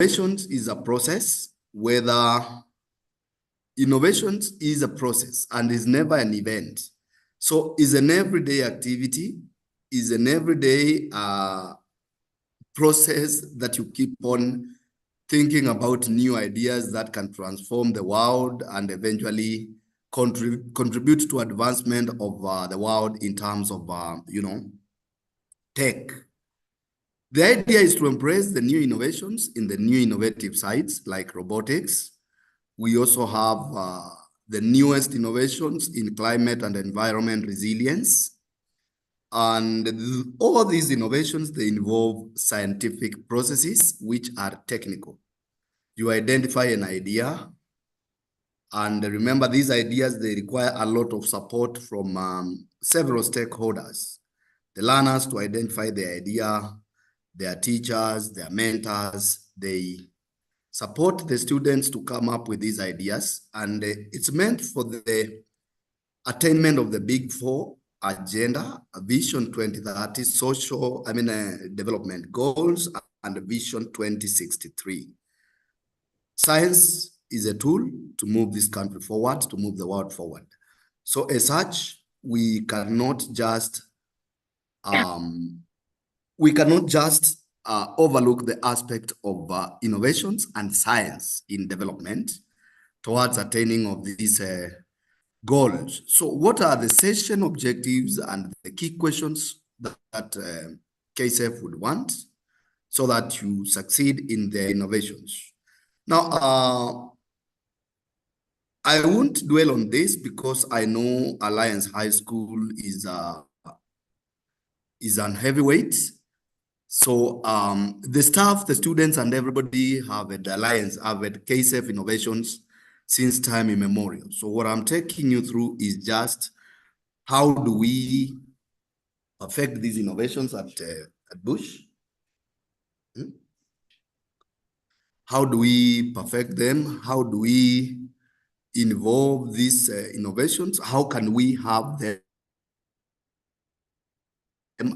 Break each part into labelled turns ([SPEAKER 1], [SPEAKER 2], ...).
[SPEAKER 1] innovations is a process, whether innovations is a process and is never an event. So is an everyday activity, is an everyday process that you keep on thinking about new ideas that can transform the world and eventually contribute to advancement of the world in terms of, tech. The idea is to embrace the new innovations in the new innovative sites like robotics. We also have the newest innovations in climate and environment resilience. And all these innovations, they involve scientific processes which are technical. You identify an idea, and remember these ideas, they require a lot of support from several stakeholders. The learners to identify the idea, their teachers, their mentors, they support the students to come up with these ideas. And it's meant for the attainment of the Big Four agenda, Vision 2030, development goals, and Vision 2063. Science is a tool to move this country forward, to move the world forward. So as such, we cannot just overlook the aspect of innovations and science in development towards attaining of these goals. So what are the session objectives and the key questions that KSF would want so that you succeed in the innovations? Now, I won't dwell on this because I know Alliance High School is an heavyweight. So the staff, the students, and everybody have had Alliance, have had KSF innovations since time immemorial. So what I'm taking you through is just how do we affect these innovations at Bush? How do we perfect them? How do we involve these innovations? How can we have them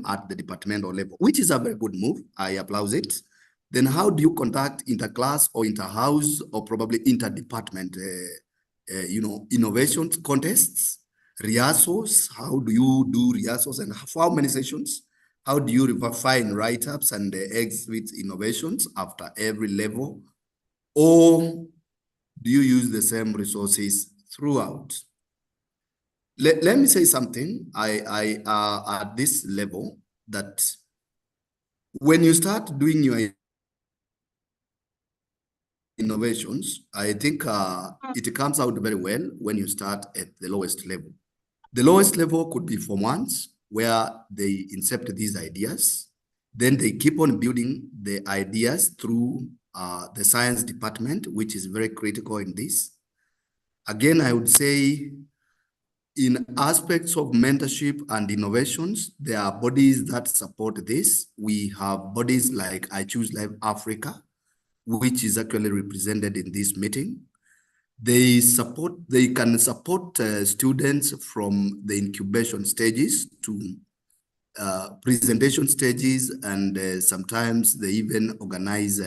[SPEAKER 1] at the departmental level, which is a very good move. I applaud it. Then how do you conduct interclass or interhouse or probably interdepartment, innovations contests, rehearsals? How do you do rehearsals and for how many sessions? How do you refine write-ups and exhibit innovations after every level? Or do you use the same resources throughout? Let me say something. I at this level that when you start doing your innovations, I think it comes out very well when you start at the lowest level. The lowest level could be Form 1s, where they incept these ideas. Then they keep on building the ideas through the science department, which is very critical in this. Again, I would say in aspects of mentorship and innovations, there are bodies that support this. We have bodies like I Choose Life Africa, which is actually represented in this meeting. They can support students from the incubation stages to presentation stages, and sometimes they even organize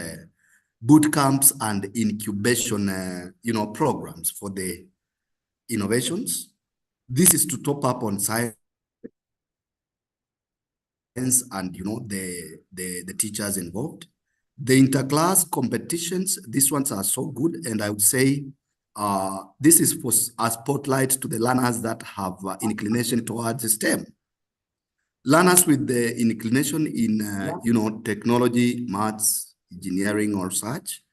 [SPEAKER 1] boot camps and incubation, programs for the innovations. This is to top up on science and the teachers involved. The interclass competitions, these ones are so good, and I would say this is for a spotlight to the learners that have inclination towards STEM. Learners with the inclination in technology, maths, engineering, or such,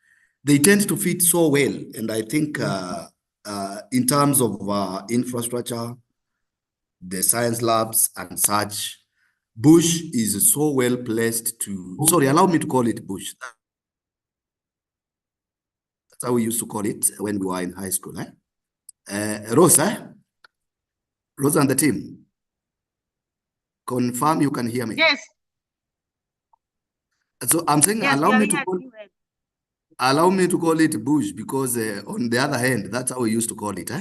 [SPEAKER 1] they tend to fit so well. And I think in terms of infrastructure, the science labs and such, Bush is so well placed to, sorry, allow me to call it Bush. That's how we used to call it when we were in high school. Rosa and the team, confirm you can hear me.
[SPEAKER 2] Yes.
[SPEAKER 1] So I'm saying,
[SPEAKER 2] yes,
[SPEAKER 1] allow me to call it Bush because on the other hand, that's how we used to call it.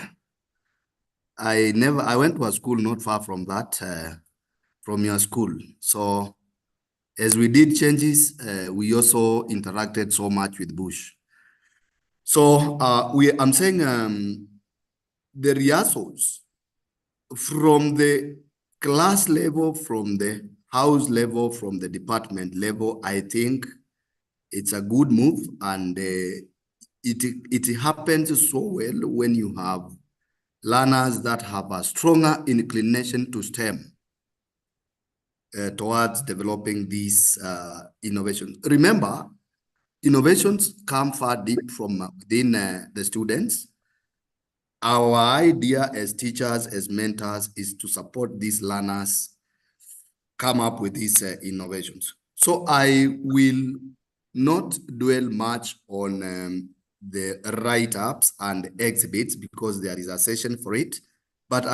[SPEAKER 1] I went to a school not far from that, from your school. So As we did changes, we also interacted so much with Bush. So I'm saying the rehearsals from the class level, from the house level, from the department level, I think it's a good move, and it happens so well when you have learners that have a stronger inclination to STEM towards developing these innovations. Remember, innovations come far deep from within the students. Our idea as teachers, as mentors, is to support these learners come up with these innovations. So I will not dwell much on the write-ups and exhibits because there is a session for it, but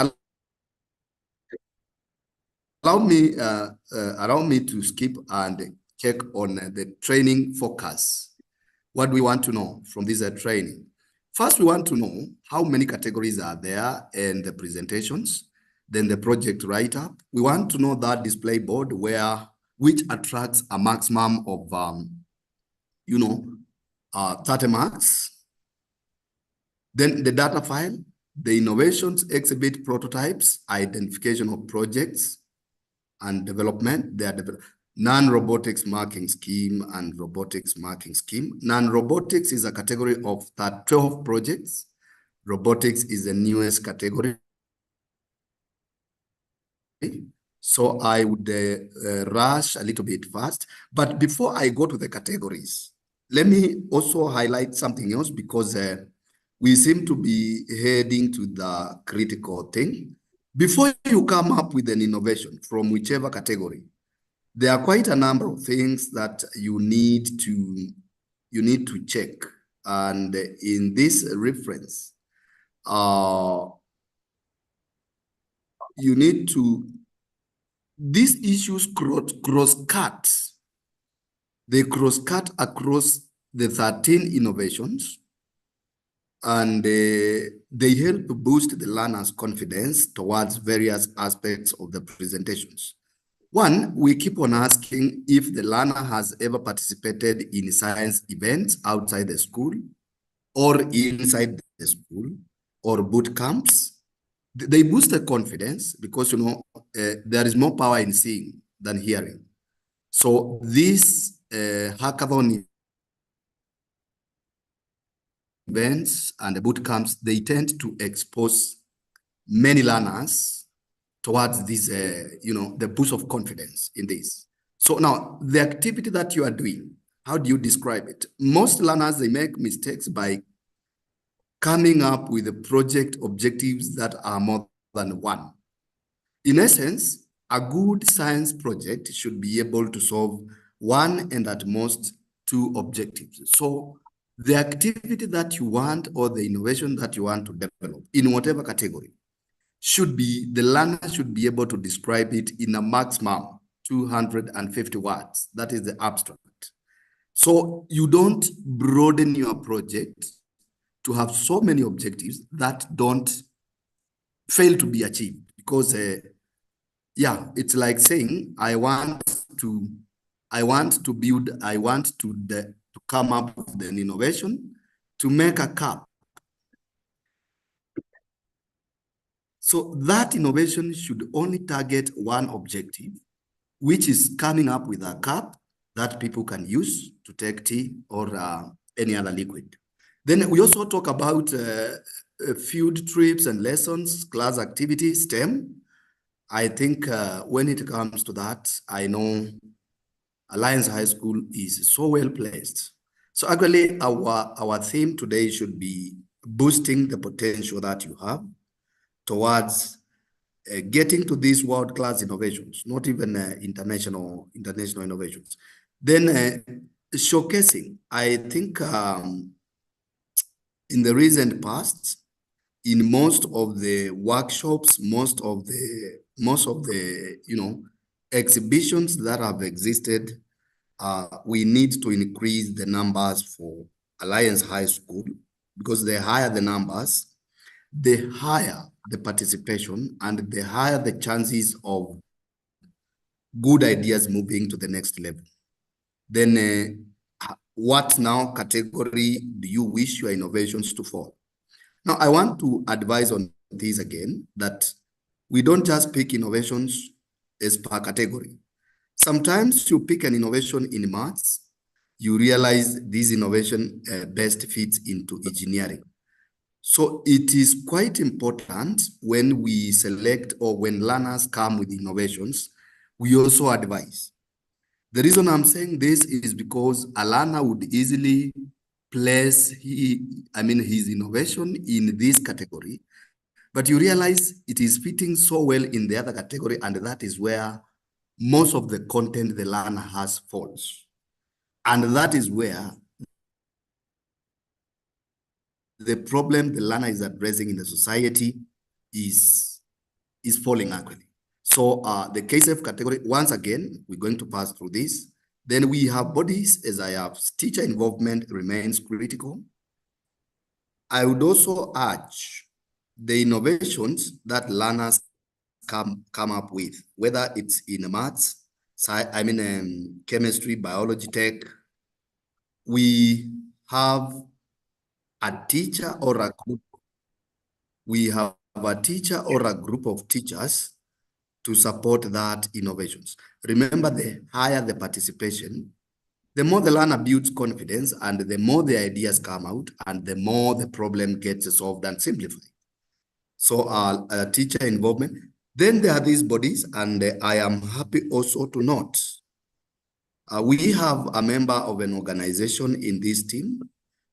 [SPEAKER 1] allow me to skip and check on the training focus. What do we want to know from this training? First, we want to know how many categories are there and the presentations, then the project write-up. We want to know that display board which attracts a maximum of, 30 marks. Then the data file, the innovations, exhibit prototypes, identification of projects and development. They are non-robotics marking scheme and robotics marking scheme. Non-robotics is a category of 12 projects. Robotics is the newest category. So I would rush a little bit fast. But before I go to the categories, let me also highlight something else because we seem to be heading to the critical thing. Before you come up with an innovation from whichever category, there are quite a number of things that you need to check. And in this reference, you need to, these issues cross-cut. They cross-cut across the 13 innovations, and they help boost the learner's confidence towards various aspects of the presentations. One, we keep on asking if the learner has ever participated in science events outside the school or inside the school or boot camps. They boost the confidence because, there is more power in seeing than hearing. So these hackathon events and the boot camps, they tend to expose many learners towards this, the boost of confidence in this. So now the activity that you are doing, how do you describe it? Most learners, they make mistakes by coming up with the project objectives that are more than one. In essence, a good science project should be able to solve one and at most two objectives. So the activity that you want or the innovation that you want to develop in whatever category should be, the learner should be able to describe it in a maximum 250 words. That is the abstract. So you don't broaden your project to have so many objectives that don't fail to be achieved because it's like saying I want to come up with an innovation to make a cup. So that innovation should only target one objective, which is coming up with a cup that people can use to take tea or any other liquid. Then we also talk about field trips and lessons, class activities, STEM. I think when it comes to that, I know Alliance High School is so well placed. So actually, our theme today should be boosting the potential that you have towards getting to these world-class innovations, not even international innovations. Then showcasing. I think in the recent past, in most of the workshops, most of the exhibitions that have existed, we need to increase the numbers for Alliance High School because the higher the numbers, the higher the participation and the higher the chances of good ideas moving to the next level. Then what now category do you wish your innovations to fall? Now, I want to advise on this again, that we don't just pick innovations as per category. Sometimes you pick an innovation in maths, you realize this innovation best fits into engineering. So it is quite important when we select or when learners come with innovations, we also advise. The reason I'm saying this is because a learner would easily place his innovation in this category, but you realize it is fitting so well in the other category, and that is where most of the content the learner has falls. And that is where the problem the learner is addressing in the society is falling actually. So the KSF category, once again, we're going to pass through this. Then we have bodies, as I have, teacher involvement remains critical. I would also urge the innovations that learners come up with, whether it's in maths, chemistry, biology, tech. We have a teacher or a group. We have a teacher or a group of teachers to support that innovations. Remember, the higher the participation, the more the learner builds confidence, and the more the ideas come out, and the more the problem gets solved and simplified. So teacher involvement. Then there are these bodies, and I am happy also to note, we have a member of an organization in this team.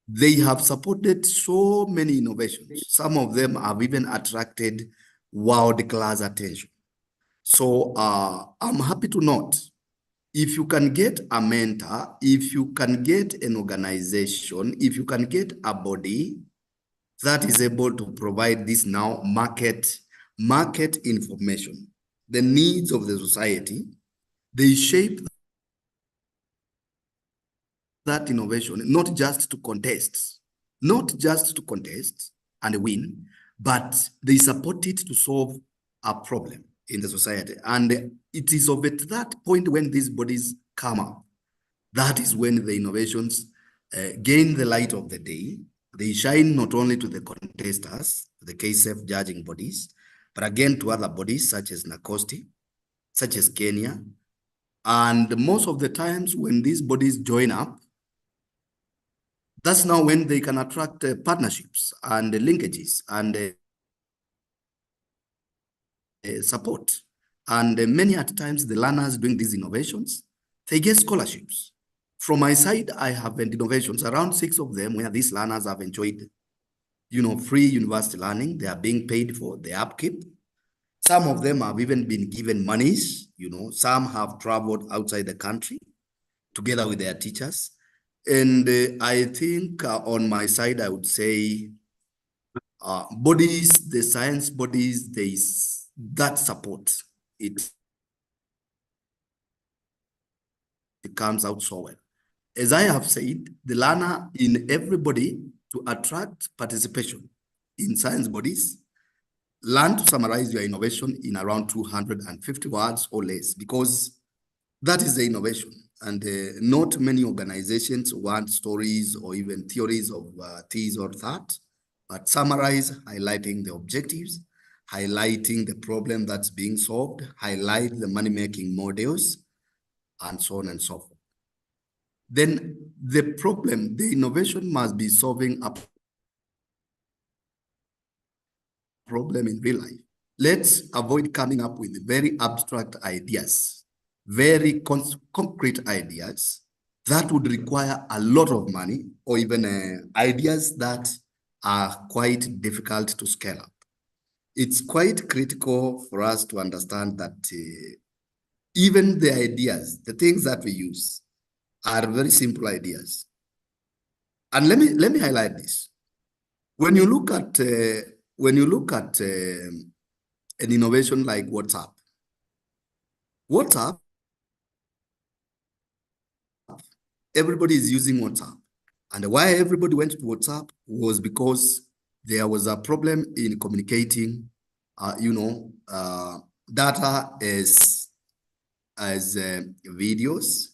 [SPEAKER 1] They have supported so many innovations. Some of them have even attracted world-class attention. So I'm happy to note, if you can get a mentor, if you can get an organization, if you can get a body that is able to provide this now market information, the needs of the society, they shape that innovation, not just to contest and win, but they support it to solve a problem in the society. And it is of at that point when these bodies come up, that is when the innovations gain the light of the day. They shine not only to the contestants, the KSF judging bodies, but again to other bodies such as NACOSTI, such as Kenya. And most of the times when these bodies join up, that's now when they can attract partnerships and linkages and support. And many at times, the learners doing these innovations, they get scholarships. From my side, I have innovations, around 6 of them, where these learners have enjoyed, free university learning. They are being paid for the upkeep. Some of them have even been given monies. Some have traveled outside the country together with their teachers. And I think on my side, I would say bodies, the science bodies, there is that support. It comes out so well. As I have said, the learner in everybody to attract participation in science bodies, learn to summarize your innovation in around 250 words or less, because that is the innovation. And not many organizations want stories or even theories of this or that, but summarize, highlighting the objectives, highlighting the problem that's being solved, highlight the money-making models, and so on and so forth. Then the problem, the innovation must be solving a problem in real life. Let's avoid coming up with very abstract ideas, very concrete ideas that would require a lot of money, or even ideas that are quite difficult to scale up. It's quite critical for us to understand that even the ideas, the things that we use, are very simple ideas. And let me highlight this. When you look at an innovation like WhatsApp, everybody is using WhatsApp. And why everybody went to WhatsApp was because there was a problem in communicating, data as videos.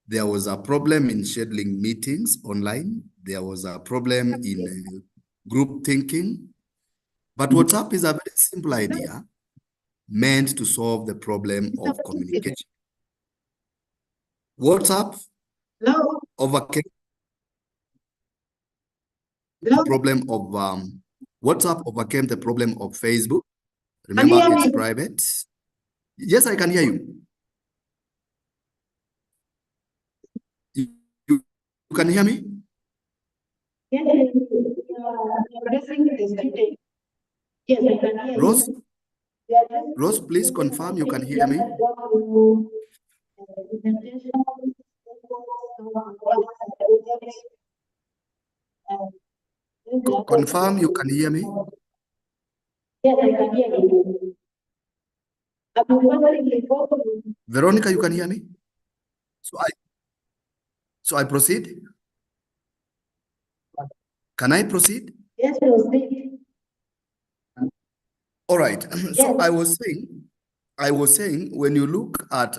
[SPEAKER 1] There was a problem in scheduling meetings online. There was a problem in group thinking. But WhatsApp is a very simple idea meant to solve the problem of communication. WhatsApp overcame the problem of WhatsApp overcame the problem of Facebook. Remember, it's private. Yes, I can hear you. You, you can hear me?
[SPEAKER 2] Yes, I can hear
[SPEAKER 1] Rose?
[SPEAKER 2] you.
[SPEAKER 1] Rose, please confirm you can hear me. Confirm you can hear me.
[SPEAKER 2] Yes, I can hear you.
[SPEAKER 1] Veronica, you can hear me? So I proceed? Can I proceed?
[SPEAKER 2] Yes, proceed.
[SPEAKER 1] All right. So
[SPEAKER 2] Yes.
[SPEAKER 1] I was saying, when you look at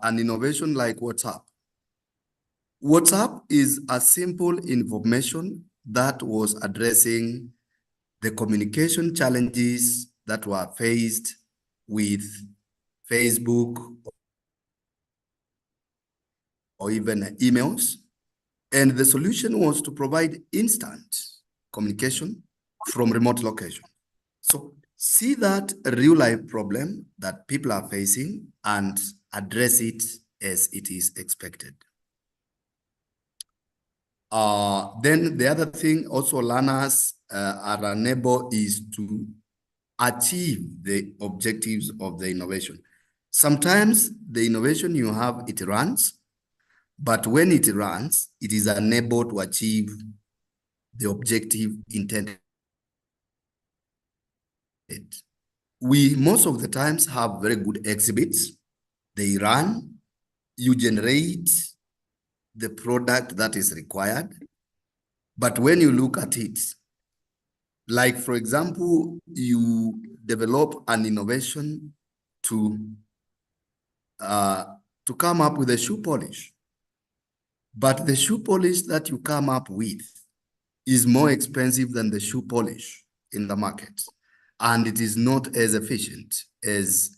[SPEAKER 1] an innovation like WhatsApp, WhatsApp is a simple information that was addressing the communication challenges that were faced with Facebook or even emails. And the solution was to provide instant communication from remote location. So see that real life problem that people are facing and address it as it is expected. Then the other thing also learners are unable is to achieve the objectives of the innovation. Sometimes the innovation you have, it runs, but when it runs, it is unable to achieve the objective intended. We most of the times have very good exhibits. They run, you generate the product that is required. But when you look at it, like for example, you develop an innovation to come up with a shoe polish. But the shoe polish that you come up with is more expensive than the shoe polish in the market. And it is not as efficient as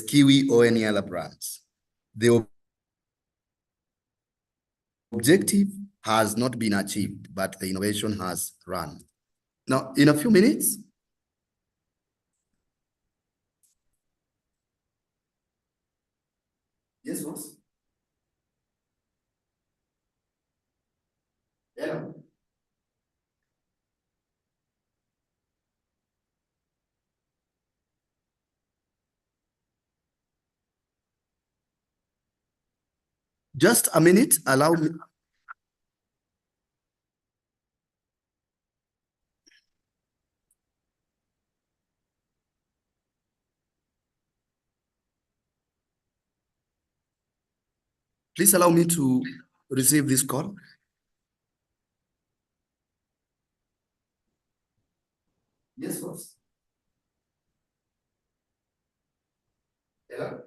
[SPEAKER 1] Kiwi or any other brands. The objective has not been achieved, but the innovation has run. Now, in a few minutes, yes, boss. Hello. Just a minute, allow me. Please allow me to receive this call. Yes, boss. Hello.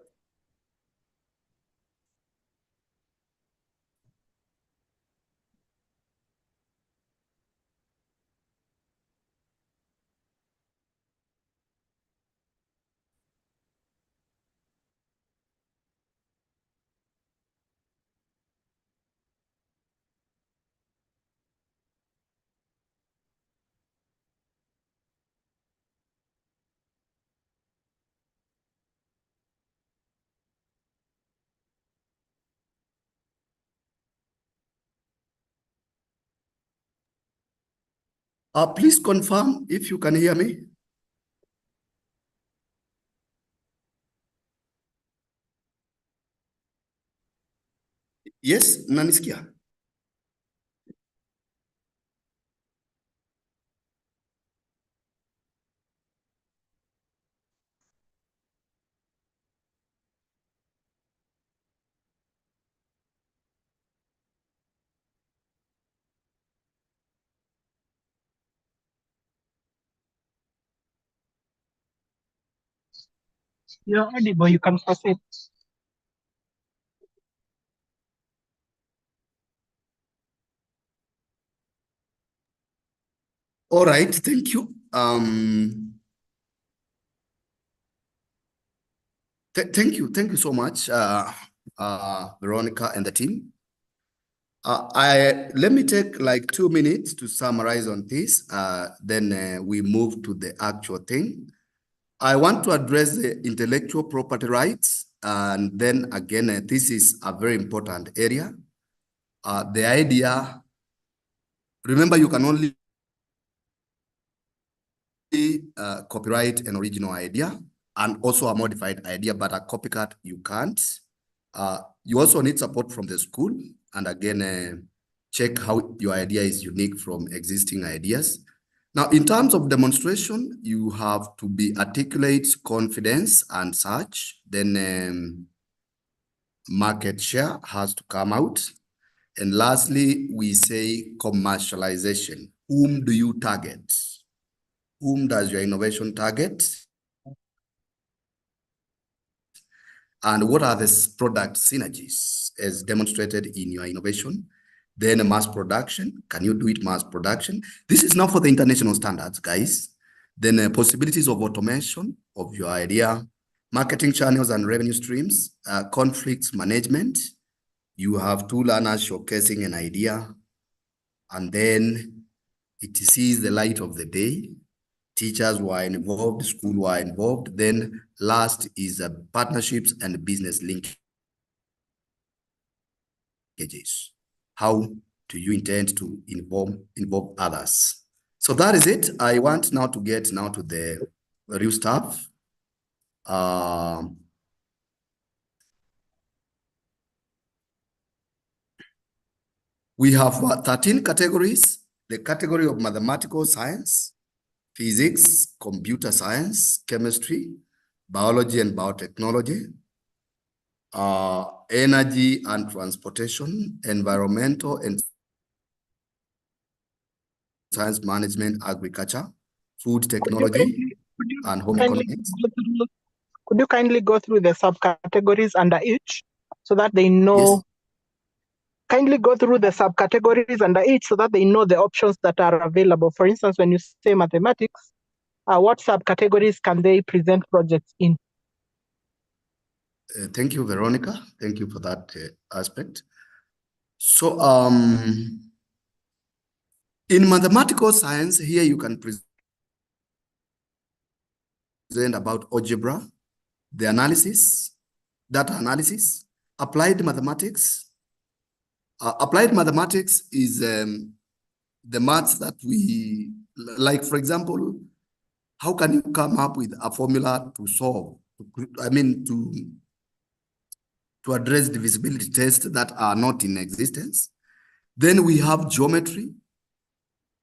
[SPEAKER 1] Please confirm if you can hear me. Yes, nanisikia.
[SPEAKER 3] You're audible, you can proceed.
[SPEAKER 1] All right, thank you. Thank you so much, Veronica and the team. Let me take like 2 minutes to summarize on this. Then we move to the actual thing. I want to address the intellectual property rights, and then again, this is a very important area. The idea, remember, you can only copyright an original idea and also a modified idea, but a copycat you can't. You also need support from the school, and again, check how your idea is unique from existing ideas. Now, in terms of demonstration, you have to be articulate, confidence, and such. Then market share has to come out. And lastly, we say commercialization. Whom do you target? Whom does your innovation target? And what are the product synergies as demonstrated in your innovation? Then mass production. Can you do it mass production? This is now for the international standards, guys. Then possibilities of automation of your idea, marketing channels and revenue streams, conflicts management. You have two learners showcasing an idea, and then it sees the light of the day. Teachers were involved, school were involved. Then last is partnerships and business linkages. How do you intend to involve others? So that is it. I want now to get to the real stuff. We have 13 categories. The category of mathematical science, physics, computer science, chemistry, biology and biotechnology, energy and transportation, environmental and science management, agriculture, food technology, and home economics.
[SPEAKER 3] Could you kindly go through the subcategories under each so that they know?
[SPEAKER 1] Yes.
[SPEAKER 3] Kindly go through the subcategories under each so that they know the options that are available. For instance, when you say mathematics, what subcategories can they present projects in?
[SPEAKER 1] Thank you, Veronica. Thank you for that aspect. So, in mathematical science, here you can present about algebra, the analysis, data analysis, applied mathematics. Applied mathematics is the maths that we, like, for example, how can you come up with a formula to solve, to address divisibility tests that are not in existence? Then we have geometry.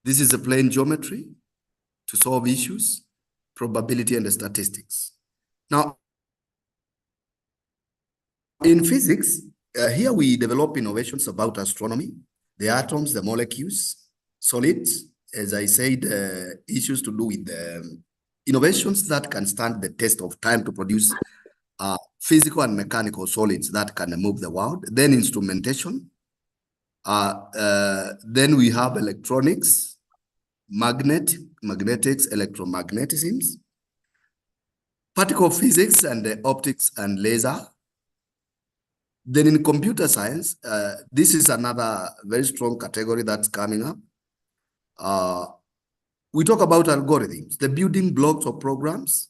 [SPEAKER 1] This is a plain geometry to solve issues, probability and statistics. Now, in physics, here we develop innovations about astronomy, the atoms, the molecules, solids, as I said, issues to do with innovations that can stand the test of time to produce physical and mechanical solids that can move the world. Then instrumentation. Then we have electronics, magnetics, electromagnetisms, particle physics and optics and laser. Then in computer science, this is another very strong category that's coming up. We talk about algorithms, the building blocks of programs,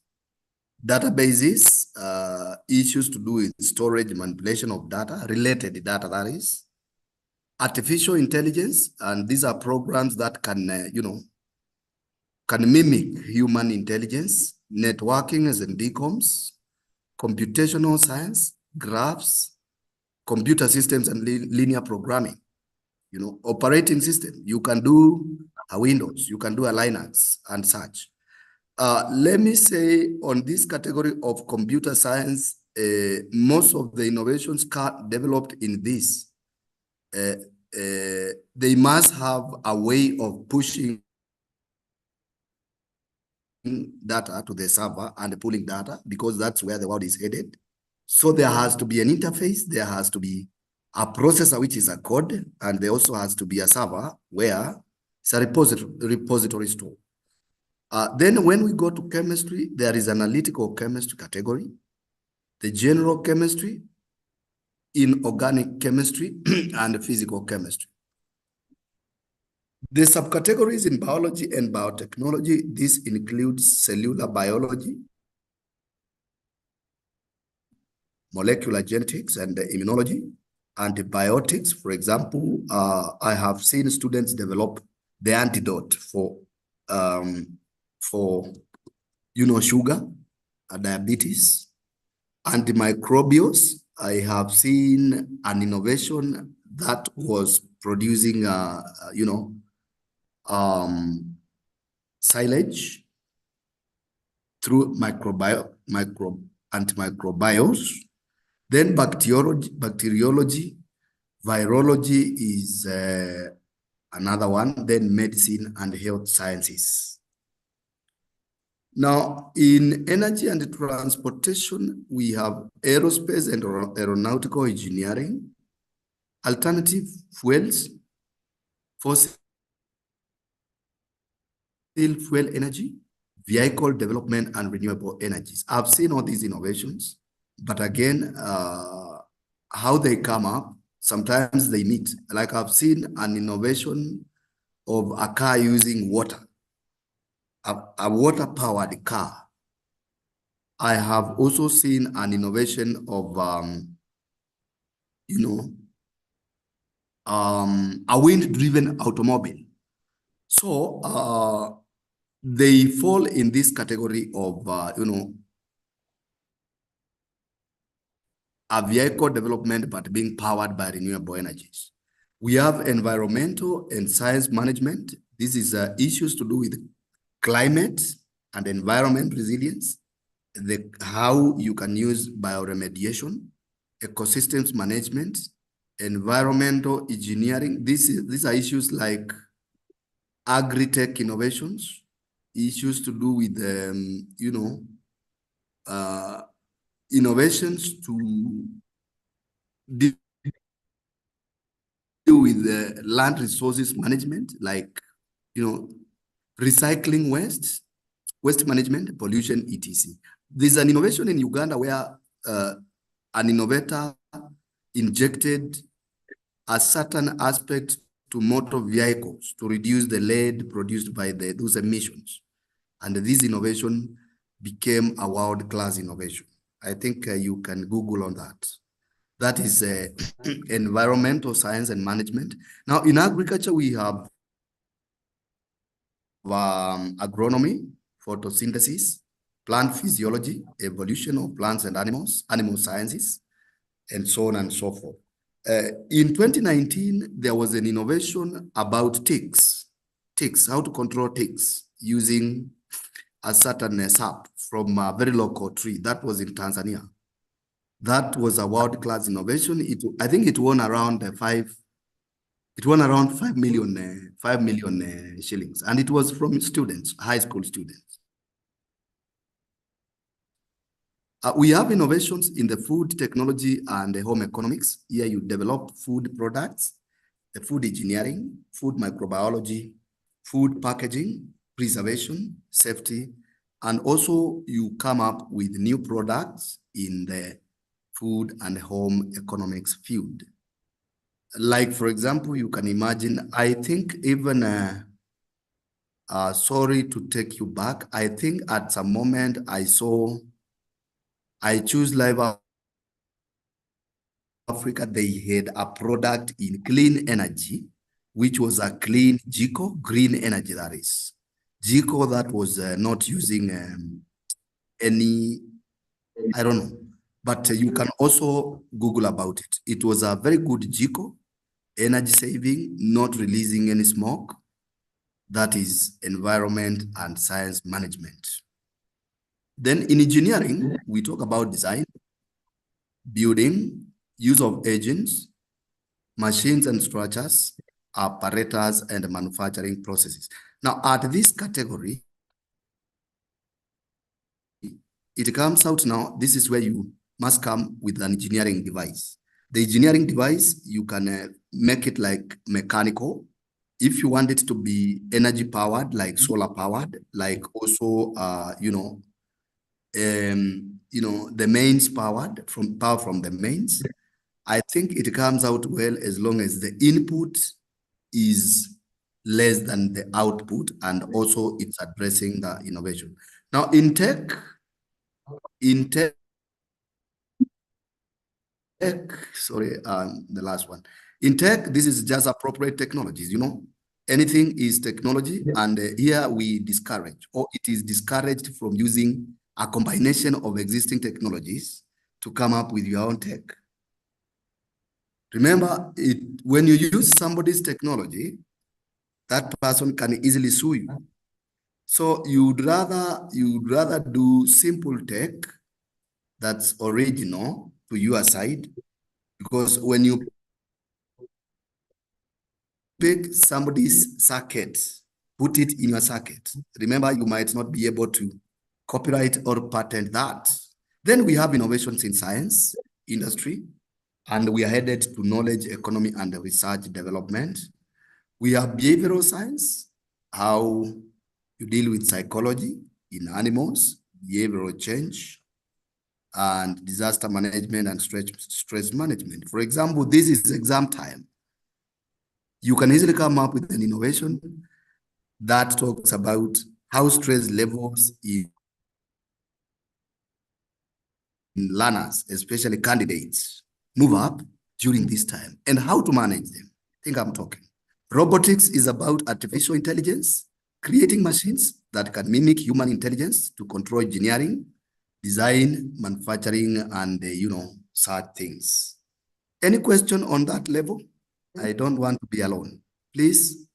[SPEAKER 1] databases, issues to do with storage, manipulation of data, related data, that is, artificial intelligence, and these are programs that can, can mimic human intelligence, networking as in DCOMs, computational science, graphs, computer systems and linear programming, operating system. You can do a Windows, you can do a Linux and such. Let me say on this category of computer science, most of the innovations developed in this, they must have a way of pushing data to the server and pulling data, because that's where the world is headed. So there has to be an interface, there has to be a processor, which is a code, and there also has to be a server where It's a repository store. Then when we go to chemistry, there is analytical chemistry category, the general chemistry, inorganic chemistry, and physical chemistry. The subcategories in biology and biotechnology, this includes cellular biology, molecular genetics and immunology, antibiotics. For example, I have seen students develop the antidote for sugar, diabetes. Antimicrobials, I have seen an innovation that was producing, silage through antimicrobials. Then bacteriology, virology is another one, then medicine and health sciences. Now, in energy and transportation, we have aerospace and aeronautical engineering, alternative fuels, fossil fuel energy, vehicle development, and renewable energies. I've seen all these innovations, but again, how they come up, sometimes they meet. Like I've seen an innovation of a car using water, a water-powered car. I have also seen an innovation of, a wind-driven automobile. So they fall in this category of, a vehicle development, but being powered by renewable energies. We have environmental and science management. This is issues to do with climate and environment resilience, how you can use bioremediation, ecosystems management, environmental engineering. These are issues like agri-tech innovations, issues to do with, innovations to deal with the land resources management, like, recycling waste management, pollution, etc. There's an innovation in Uganda where an innovator injected a certain aspect to motor vehicles to reduce the lead produced by those emissions. And this innovation became a world-class innovation. I think you can Google on that. That is environmental science and management. Now, in agriculture, we have agronomy, photosynthesis, plant physiology, evolution of plants and animals, animal sciences, and so on and so forth. In 2019, there was an innovation about ticks, how to control ticks using a certain sap from a very local tree. That was in Tanzania. That was a world-class innovation. I think it won around 5 million shillings, and it was from students, high school students. We have innovations in the food technology and the home economics. Here you develop food products, the food engineering, food microbiology, food packaging, preservation, safety, and also you come up with new products in the food and home economics field. Like, for example, you can imagine, I think even, sorry to take you back, I think at some moment I choose Live Africa, they had a product in clean energy, which was a clean Jiko, green energy that is. Jiko that was not using any, I don't know, but you can also Google about it. It was a very good Jiko, energy saving, not releasing any smoke. That is environment and science management. Then in engineering, we talk about design, building, use of agents, machines and structures, apparatus, and manufacturing processes. Now, at this category, it comes out now, this is where you must come with an engineering device. The engineering device, you can make it like mechanical, if you want it to be energy powered, like solar powered, like also, the mains powered from power from the mains, I think it comes out well as long as the input is less than the output, and also it's addressing the innovation. Now, in tech, sorry, the last one. In tech, this is just appropriate technologies, anything is technology, and here we discourage, or it is discouraged from using a combination of existing technologies to come up with your own tech. Remember, when you use somebody's technology, that person can easily sue you. So you'd rather do simple tech that's original to your side, because when you pick somebody's circuit, put it in your circuit, remember, you might not be able to copyright or patent that. Then we have innovations in science, industry, and we are headed to knowledge economy and research development. We have behavioral science, how you deal with psychology in animals, behavioral change, and disaster management and stress management. For example, this is exam time. You can easily come up with an innovation that talks about how stress levels in learners, especially candidates, move up during this time, and how to manage them. I think I'm talking. Robotics is about artificial intelligence, creating machines that can mimic human intelligence to control engineering, design, manufacturing, and, such things. Any question on that level? I don't want to be alone. Please,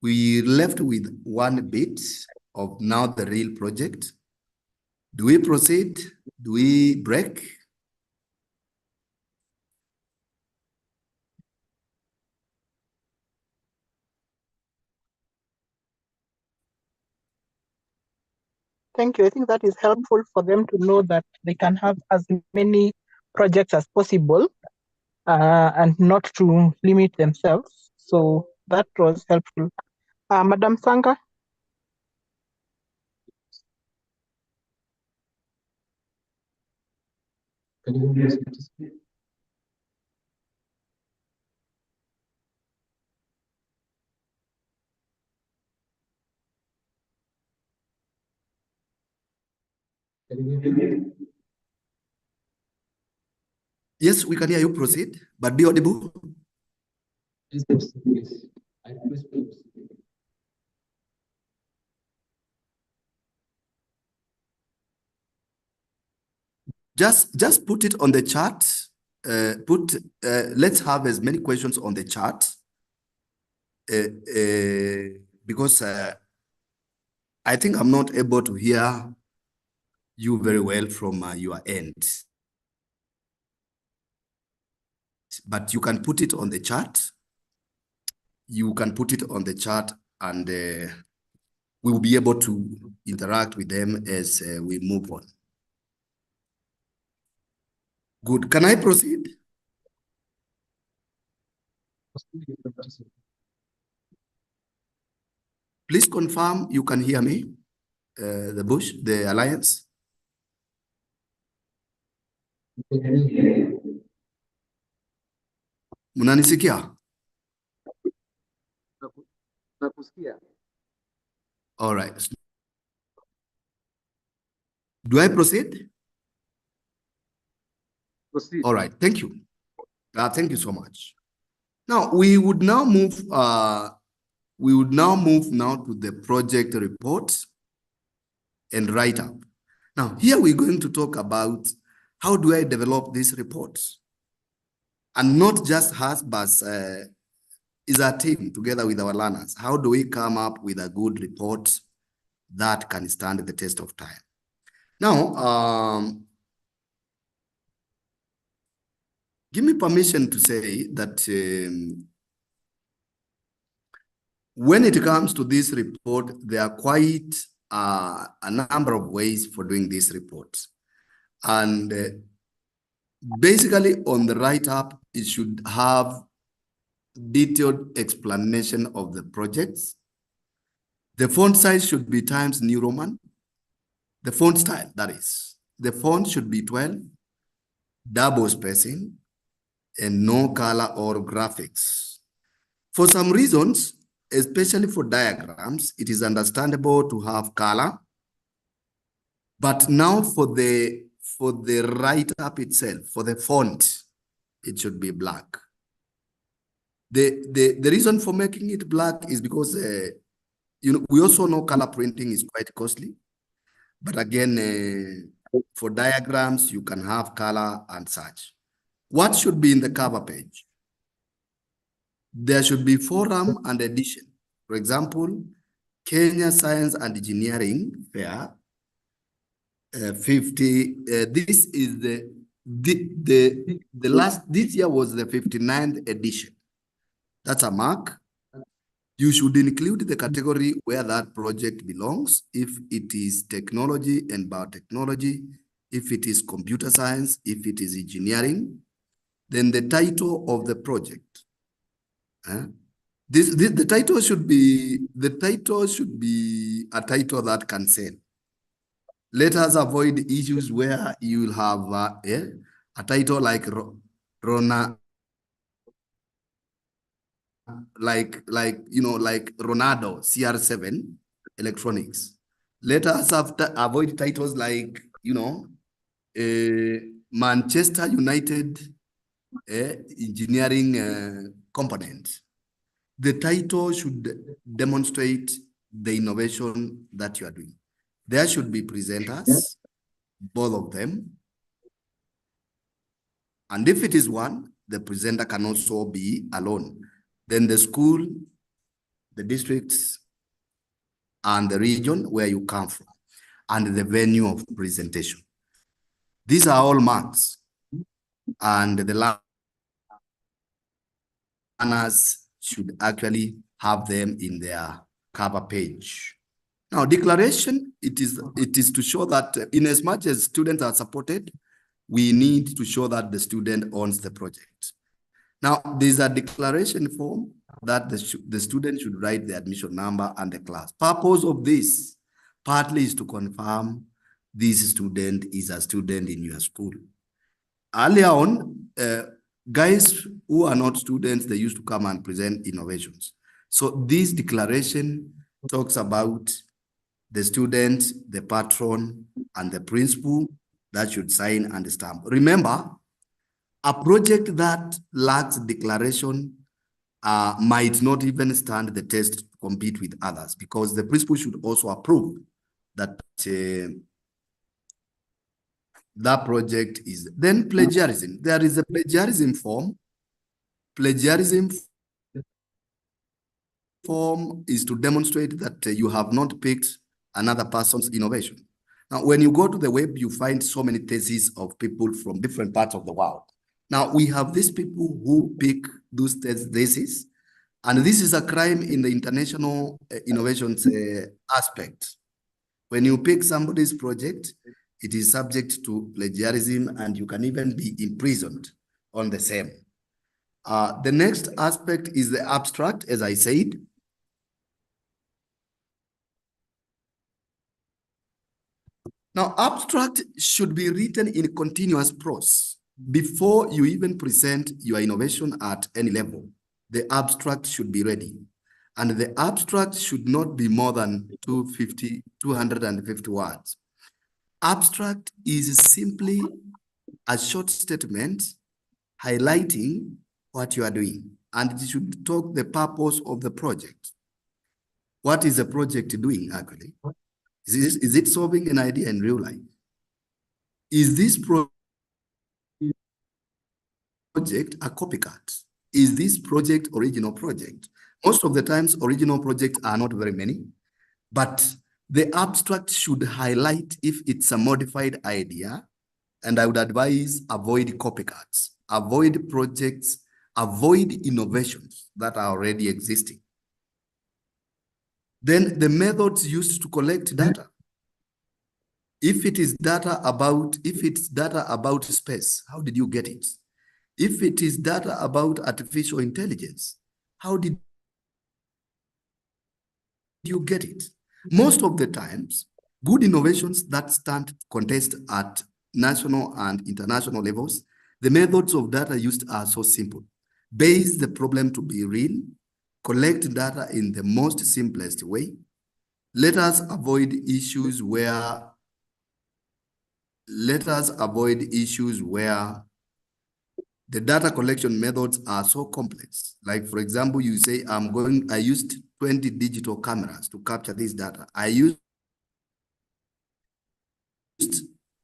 [SPEAKER 1] we left with one bit of now the real project. Do we proceed? Do we break?
[SPEAKER 3] Thank you. I think that is helpful for them to know that they can have as many projects as possible and not to limit themselves. So that was helpful. Madam Sanga?
[SPEAKER 2] Can you hear me? Can you hear me?
[SPEAKER 1] Yes, we can hear you. Proceed, but be audible.
[SPEAKER 2] Please proceed, please. I please proceed.
[SPEAKER 1] Just put it on the chat. Let's have as many questions on the chat, because I think I'm not able to hear you very well from your end. But you can put it on the chat. You can put it on the chat, and we will be able to interact with them as we move on. Good. Can I proceed? Please confirm you can hear me, the Alliance. Munanisikia? All right. Do I proceed?
[SPEAKER 2] Proceed.
[SPEAKER 1] All right. Thank you. Thank you so much. Now we would now move. Now to the project report and write up. Now here we're going to talk about how do I develop this report, and not just us, but is a team together with our learners. How do we come up with a good report that can stand the test of time? Now, give me permission to say that when it comes to this report, there are quite a number of ways for doing this report. And basically on the write-up, it should have detailed explanation of the projects. The font size should be Times New Roman. The font style, that is. The font should be 12, double spacing, and no color or graphics. For some reasons, especially for diagrams, it is understandable to have color. But now for the write-up itself, for the font, it should be black. The reason for making it black is because we also know color printing is quite costly. But again, for diagrams, you can have color and such. What should be in the cover page? There should be forum and edition. For example, Kenya Science and Engineering Fair 50. This is the last. This year was the 59th edition. That's a mark. You should include the category where that project belongs. If it is technology and biotechnology, if it is computer science, if it is engineering, then the title of the project. The title should be a title that can sell. Let us avoid issues where you will have a title like like Ronaldo CR7 electronics. Let us avoid titles like Manchester United engineering component. The title should demonstrate the innovation that you are doing. There should be presenters, both of them. And if it is one, the presenter can also be alone. Then the school, the districts, and the region where you come from, and the venue of presentation. These are all marks. And the learners should actually have them in their cover page. Now, declaration, it is to show that in as much as students are supported, we need to show that the student owns the project. Now, there's a declaration form that the student should write the admission number and the class. Purpose of this partly is to confirm this student is a student in your school. Earlier on, guys who are not students, they used to come and present innovations. So this declaration talks about the student, the patron, and the principal that should sign and stamp. Remember, a project that lacks declaration might not even stand the test to compete with others, because the principal should also approve that that project is. Then plagiarism. There is a plagiarism form. Plagiarism form is to demonstrate that you have not picked another person's innovation. Now, when you go to the web, you find so many theses of people from different parts of the world. Now, we have these people who pick those theses, and this is a crime in the international innovations aspect. When you pick somebody's project, it is subject to plagiarism, and you can even be imprisoned on the same. The next aspect is the abstract, as I said. Now, abstract should be written in continuous prose. Before you even present your innovation at any level, the abstract should be ready. And the abstract should not be more than 250 words. Abstract is simply a short statement highlighting what you are doing, and it should talk the purpose of the project. What is the project doing actually? Is it solving an idea in real life? Is this project a copycat? Is this project original project? Most of the times, original projects are not very many, but the abstract should highlight if it's a modified idea, and I would advise avoid copycats, avoid projects, avoid innovations that are already existing. Then the methods used to collect data. If it's data about space, how did you get it? If it is data about artificial intelligence, How did you get it? Most of the times, good innovations that stand contest at national and international levels, the methods of data used are so simple. Base the problem to be real, collect data in the most simplest way. Let us avoid issues where the data collection methods are so complex. Like, for example, you say, I used 20 digital cameras to capture this data. I used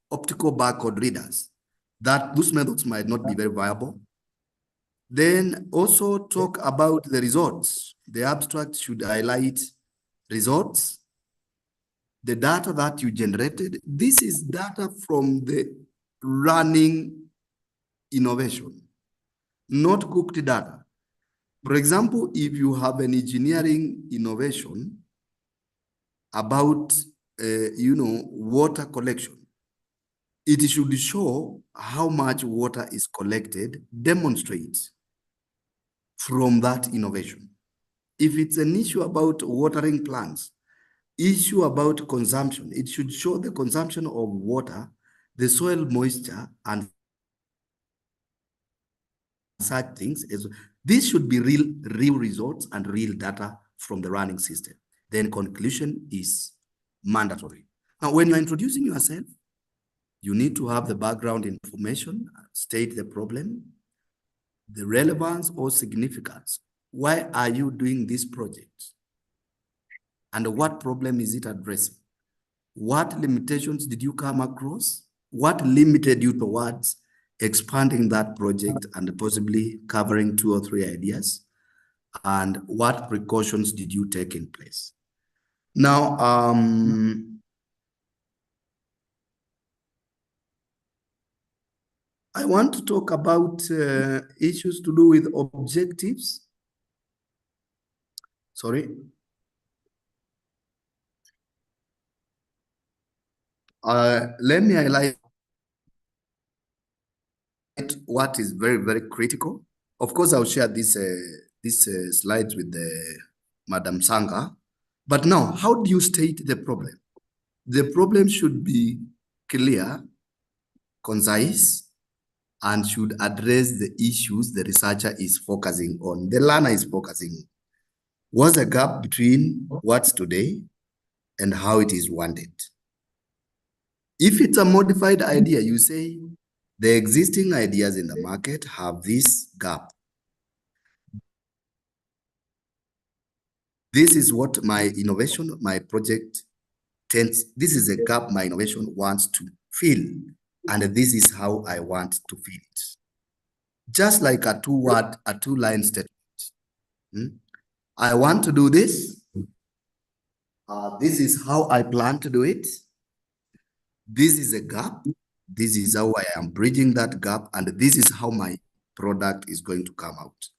[SPEAKER 1] optical barcode readers. Those methods might not be very viable. Then also talk about the results. The abstract should highlight results. The data that you generated, this is data from the running innovation, not cooked data. For example, if you have an engineering innovation about, water collection, it should show how much water is collected, demonstrate from that innovation. If it's an issue about watering plants, issue about consumption, it should show the consumption of water, the soil moisture, and such things. This should be real results and real data from the running system. Then conclusion is mandatory. Now, when you're introducing yourself, you need to have the background information, state the problem, the relevance or significance. Why are you doing this project? And what problem is it addressing? What limitations did you come across? What limited you towards expanding that project and possibly covering 2 or 3 ideas? And what precautions did you take in place? Now, I want to talk about issues to do with objectives. Sorry. Let me highlight what is very, very critical. Of course, I'll share this slides with Madam Sanga. But now, how do you state the problem? The problem should be clear, concise, and should address the issues the researcher is focusing on, the learner is focusing on. What's the gap between what's today and how it is wanted? If it's a modified idea, you say the existing ideas in the market have this gap. This is what my innovation, my project tends, this is a gap my innovation wants to fill, and this is how I want to fill it. Just like a two-line statement. I want to do this. This is how I plan to do it. This is a gap. This is how I am bridging that gap, and this is how my product is going to come out.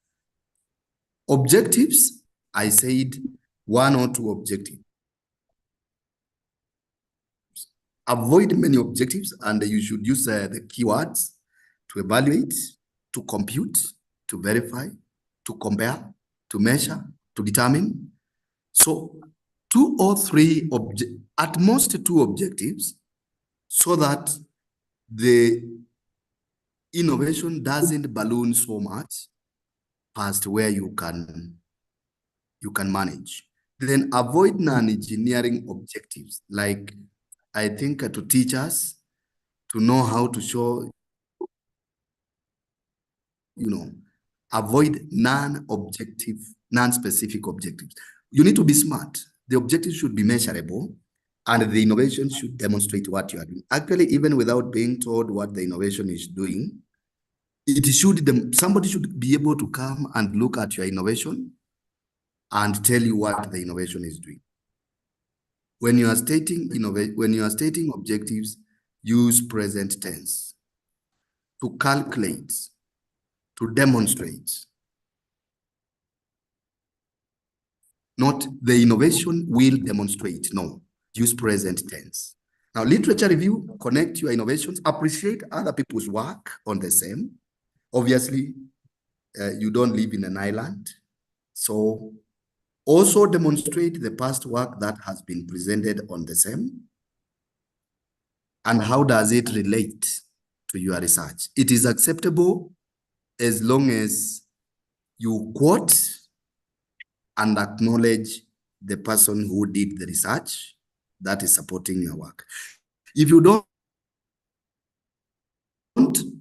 [SPEAKER 1] Objectives, I said 1 or 2 objectives. Avoid many objectives, and you should use the keywords to evaluate, to compute, to verify, to compare, to measure, to determine. So 2 or 3, at most 2 objectives, so that the innovation doesn't balloon so much past where you can manage. Then avoid non-engineering objectives, like I think to teachers to know how to show, avoid non-objective, non-specific objectives. You need to be smart. The objectives should be measurable, and the innovation should demonstrate what you are doing. Actually, even without being told what the innovation is doing, somebody should be able to come and look at your innovation and tell you what the innovation is doing. When you are stating objectives, use present tense to calculate, to demonstrate. Not the innovation will demonstrate. No, use present tense. Now, literature review, connect your innovations, appreciate other people's work on the same. Obviously, you don't live in an island. So also demonstrate the past work that has been presented on the same, and how does it relate to your research. It is acceptable as long as you quote and acknowledge the person who did the research that is supporting your work. If you don't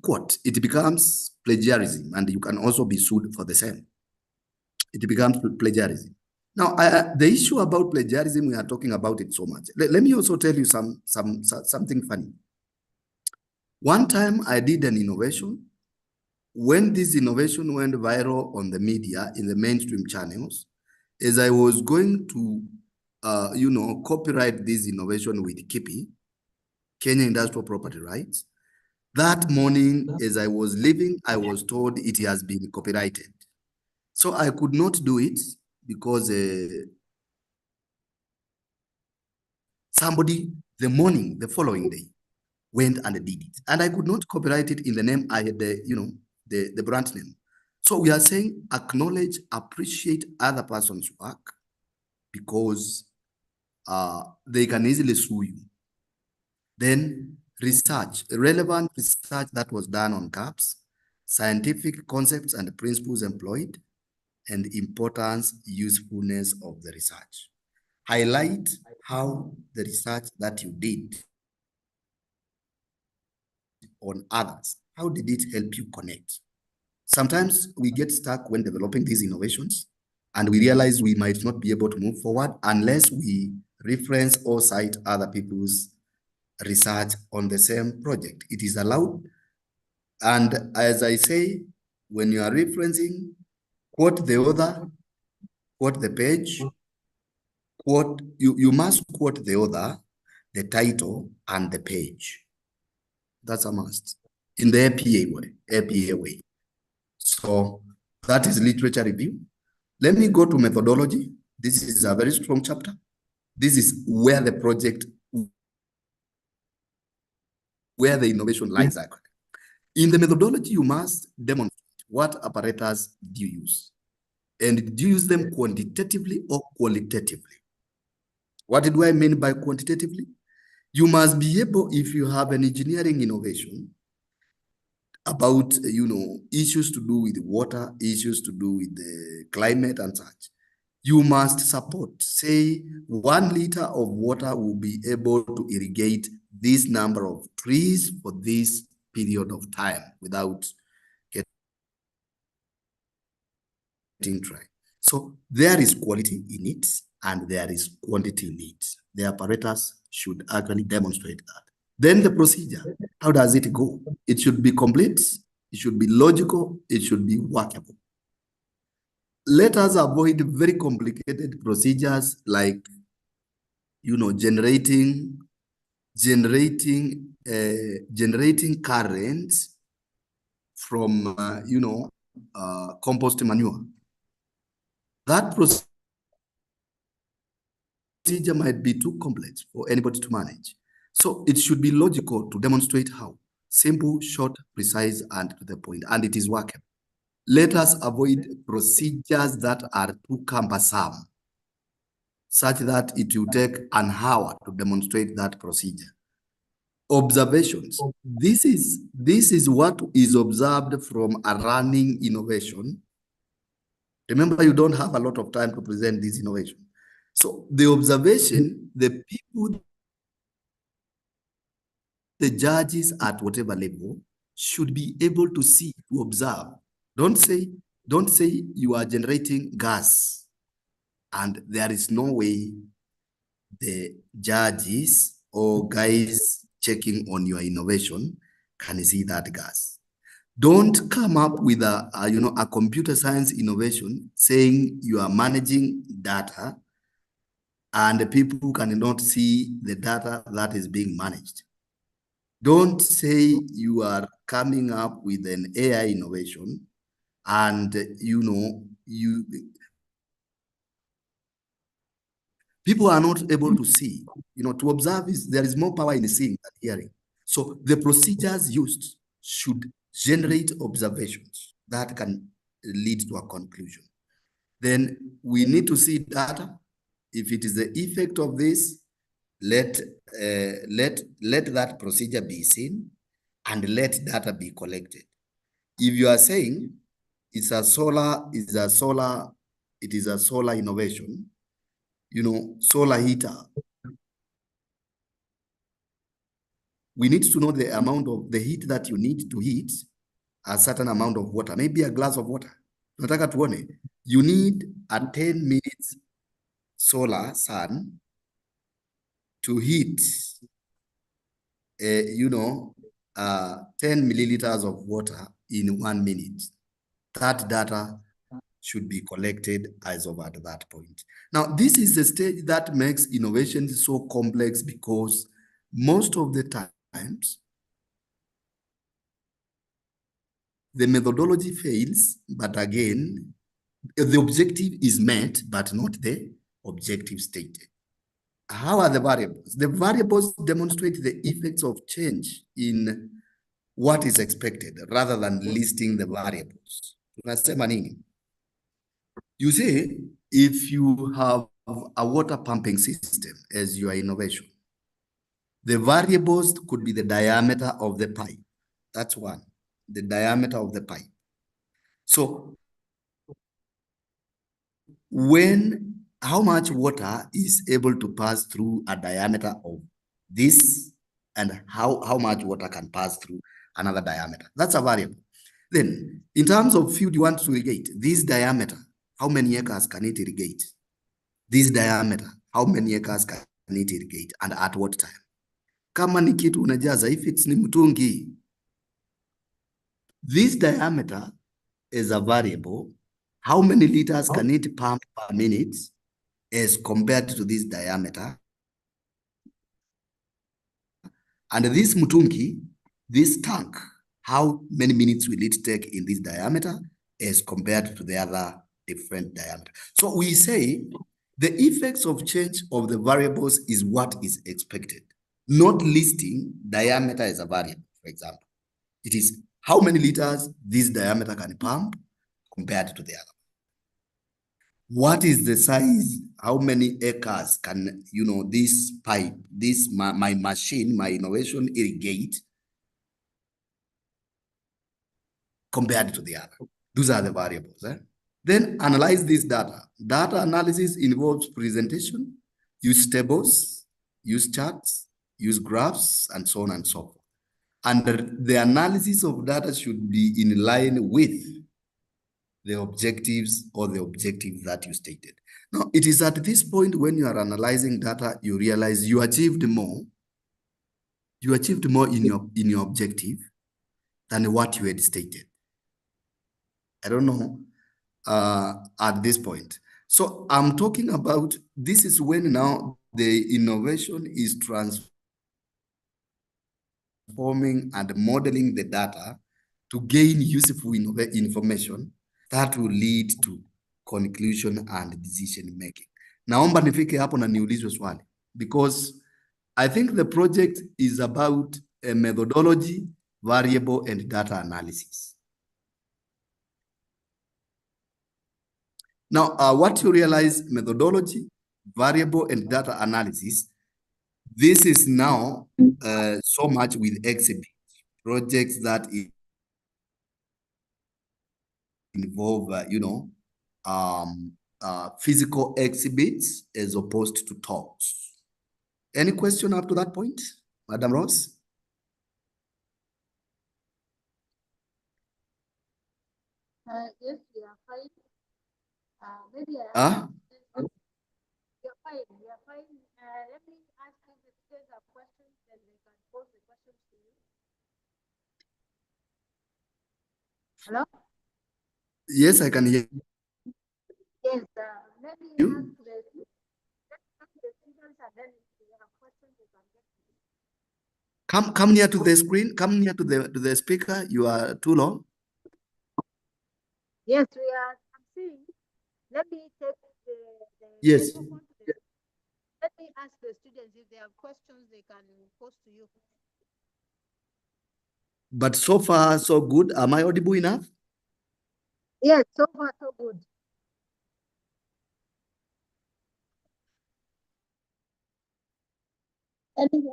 [SPEAKER 1] quote, it becomes plagiarism, and you can also be sued for the same. It becomes plagiarism. Now, the issue about plagiarism, we are talking about it so much. Let me also tell you something funny. One time I did an innovation. When this innovation went viral on the media, in the mainstream channels, as I was going to, copyright this innovation with KIPI, Kenya Industrial Property Rights, that morning, as I was leaving, I was told it has been copyrighted. So I could not do it because somebody, the following day, went and did it. And I could not copyright it in the name I had, the brand name. So we are saying acknowledge, appreciate other person's work, because they can easily sue you. Then research, relevant research that was done on gaps, scientific concepts and principles employed, and importance, usefulness of the research. Highlight how the research that you did on others, how did it help you connect? Sometimes we get stuck when developing these innovations, and we realize we might not be able to move forward unless we reference or cite other people's research on the same project. It is allowed. And as I say, when you are referencing, quote the author, quote the page, quote, you must quote the author, the title, and the page. That's a must in the APA way. So that is literature review. Let me go to methodology. This is a very strong chapter. This is where the project, where the innovation lies. In the methodology, you must demonstrate what apparatus do you use. And do you use them quantitatively or qualitatively? What do I mean by quantitatively? You must be able, if you have an engineering innovation about, issues to do with water, issues to do with the climate and such, you must support, say 1 liter of water will be able to irrigate this number of trees for this period of time without getting dry. So there is quality in it and there is quantity in it. The apparatus should actually demonstrate that. Then the procedure, how does it go? It should be complete, it should be logical, it should be workable. Let us avoid very complicated procedures like, generating current from, compost manure. That procedure might be too complex for anybody to manage. So it should be logical to demonstrate how. Simple, short, precise, and to the point, and it is workable. Let us avoid procedures that are too cumbersome, such that it will take an hour to demonstrate that procedure. Observations. This is what is observed from a running innovation. Remember, you don't have a lot of time to present this innovation. So the observation, the people, the judges at whatever level should be able to see, to observe. Don't say you are generating gas and there is no way the judges or guys checking on your innovation can see that gas. Don't come up with a computer science innovation saying you are managing data and people cannot see the data that is being managed. Don't say you are coming up with an AI innovation and people are not able to see. To observe there is more power in seeing than hearing. So the procedures used should generate observations that can lead to a conclusion. then we need to see data. If it is the effect of this, let that procedure be seen and let data be collected. If you are saying it is a solar innovation, solar heater, we need to know the amount of the heat that you need to heat a certain amount of water, maybe a glass of water. Nataka tuone, you need a 10 minutes solar sun to heat 10 milliliters of water in 1 minute. That data should be collected as of at that point. Now, this is the stage that makes innovation so complex, because most of the times the methodology fails, but again, the objective is met, but not the objective stated. How are the variables? The variables demonstrate the effects of change in what is expected rather than listing the variables. Tunasema nini? You see, if you have a water pumping system as your innovation, the variables could be the diameter of the pipe. That's one, the diameter of the pipe. So how much water is able to pass through a diameter of this, and how much water can pass through another diameter. That's a variable. Then, in terms of field you want to irrigate, this diameter, how many acres can it irrigate? This diameter, how many acres can it irrigate, and at what time? Kama ni kitu unajaza, if it's ni mtungi, this diameter is a variable. How many liters can it pump per minute as compared to this diameter? And this mutungi, this tank, how many minutes will it take in this diameter as compared to the other different diameter? So we say the effects of change of the variables is what is expected, not listing diameter as a variable, for example. It is how many liters this diameter can pump compared to the other. What is the size? How many acres can, this pipe, my machine, my innovation irrigate compared to the other? Those are the variables. Then analyze this data. Data analysis involves presentation, use tables, use charts, use graphs, and so on and so forth. And the analysis of data should be in line with the objectives or the objectives that you stated. Now, it is at this point when you are analyzing data, you realize you achieved more. You achieved more in your objective than what you had stated. I don't know at this point. So I'm talking about, this is when now the innovation is transforming and modeling the data to gain useful information that will lead to conclusion and decision making. Naomba nifike hapo na niulizwe swali, because I think the project is about a methodology, variable, and data analysis. Now, what you realize, methodology, variable, and data analysis, this is now so much with exhibit projects that involve, physical exhibits as opposed to talks. Any question up to that point, Madam Ross?
[SPEAKER 2] Yes, we are fine. Maybe
[SPEAKER 1] Huh?
[SPEAKER 2] we are fine. We are fine. Let me ask if the students have questions, then they can pose the questions to you. Hello?
[SPEAKER 1] Yes, I can hear
[SPEAKER 2] Yes, let me
[SPEAKER 1] you.
[SPEAKER 2] ask the students, and then if they have questions, they can get to you.
[SPEAKER 1] Come near to the screen. Come near to the speaker. You are too low.
[SPEAKER 2] Yes, we are. I'm seeing. Let me take the
[SPEAKER 1] Yes.
[SPEAKER 2] microphone to the. Let me ask the students if they have questions, they can pose to you.
[SPEAKER 1] But so far, so good. Am I audible enough?
[SPEAKER 2] Yes, so far so good. Any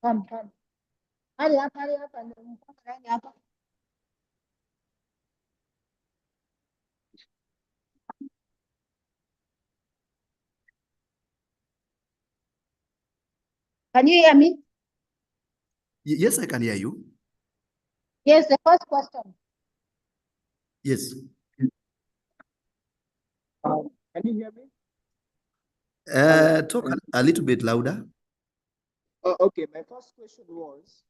[SPEAKER 2] come. Hurry up and hurry up. Can you hear me?
[SPEAKER 1] Yes, I can hear you.
[SPEAKER 2] Yes, the first question.
[SPEAKER 1] Yes.
[SPEAKER 4] Can you hear me?
[SPEAKER 1] Talk a little bit louder.
[SPEAKER 4] Okay, my first question was,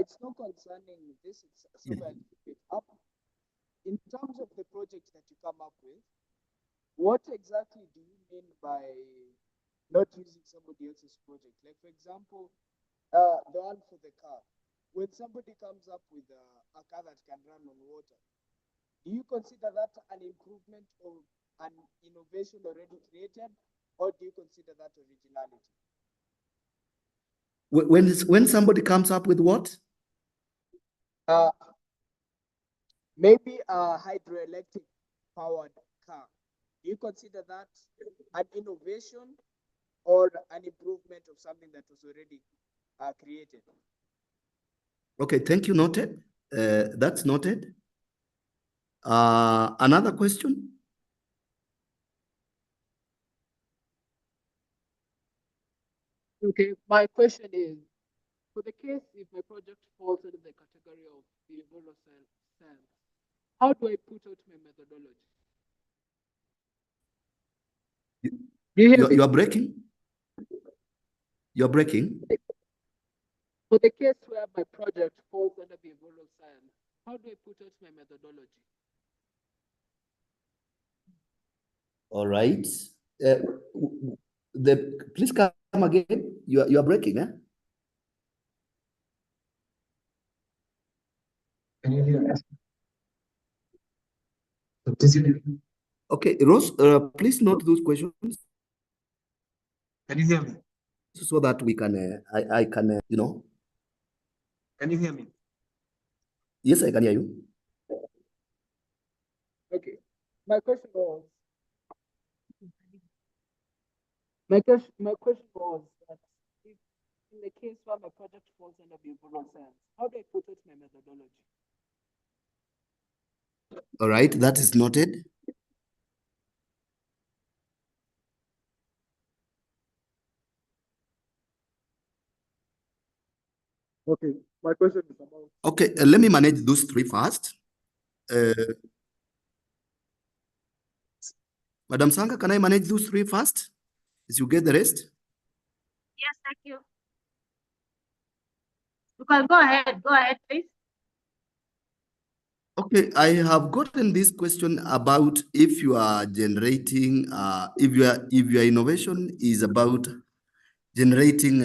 [SPEAKER 4] it's not concerning this, it's somewhere to pick up. In terms of the project that you come up with, what exactly do you mean by not using somebody else's project? Like, for example, the one for the car. When somebody comes up with a car that can run on water, do you consider that an improvement of an innovation already created, or do you consider that originality?
[SPEAKER 1] When somebody comes up with what?
[SPEAKER 4] Maybe a hydroelectric powered car. Do you consider that an innovation or an improvement of something that was already created?
[SPEAKER 1] Okay, thank you. Noted. That's noted. Another question?
[SPEAKER 4] Okay, my question is, for the case if my project falls into the category of behavioral science, how do I put out my methodology? Do you hear me?
[SPEAKER 1] You are breaking? You're breaking?
[SPEAKER 4] For the case where my project falls under behavioral science, how do I put out my methodology?
[SPEAKER 1] All right. Please come again. You are breaking, eh?
[SPEAKER 4] Can you hear me?
[SPEAKER 1] Okay, Rose, please note those questions.
[SPEAKER 4] Can you hear me?
[SPEAKER 1] So that we can, I can,
[SPEAKER 4] Can you hear me?
[SPEAKER 1] Yes, I can hear you.
[SPEAKER 4] Okay. My question was that if in the case where my project falls under behavioral science, how do I put out my methodology?
[SPEAKER 1] All right, that is noted.
[SPEAKER 4] Okay, my question is about.
[SPEAKER 1] Okay, let me manage those three first. Madam Sanga, can I manage those three first? As you get the rest?
[SPEAKER 2] Yes, thank you. You can go ahead, please.
[SPEAKER 1] Okay, I have gotten this question about if you are generating, if your innovation is about generating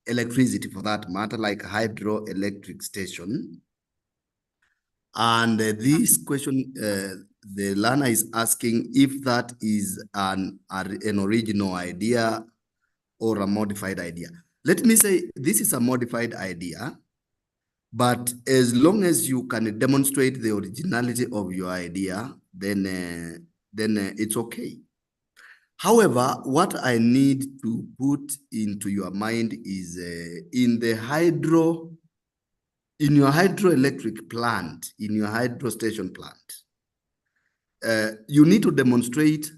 [SPEAKER 1] electricity for that matter, like hydroelectric station. And this question, the learner is asking if that is an original idea or a modified idea. Let me say this is a modified idea, but as long as you can demonstrate the originality of your idea, then it's okay. However, what I need to put into your mind is in your hydroelectric plant, in your hydro station plant, you need to demonstrate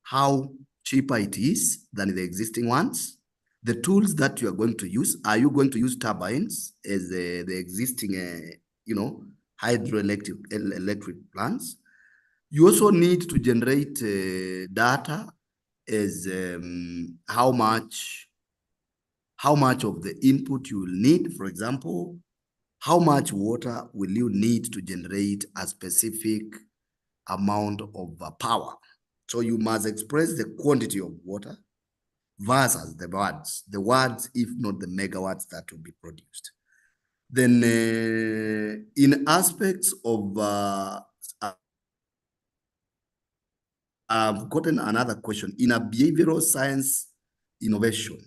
[SPEAKER 1] how cheaper it is than the existing ones. The tools that you are going to use, are you going to use turbines as the existing, electric plants? You also need to generate data as how much of the input you will need. For example, how much water will you need to generate a specific amount of power? So you must express the quantity of water versus the words, if not the megawatts that will be produced. Then in aspects of, I've gotten another question. In a behavioral science innovation,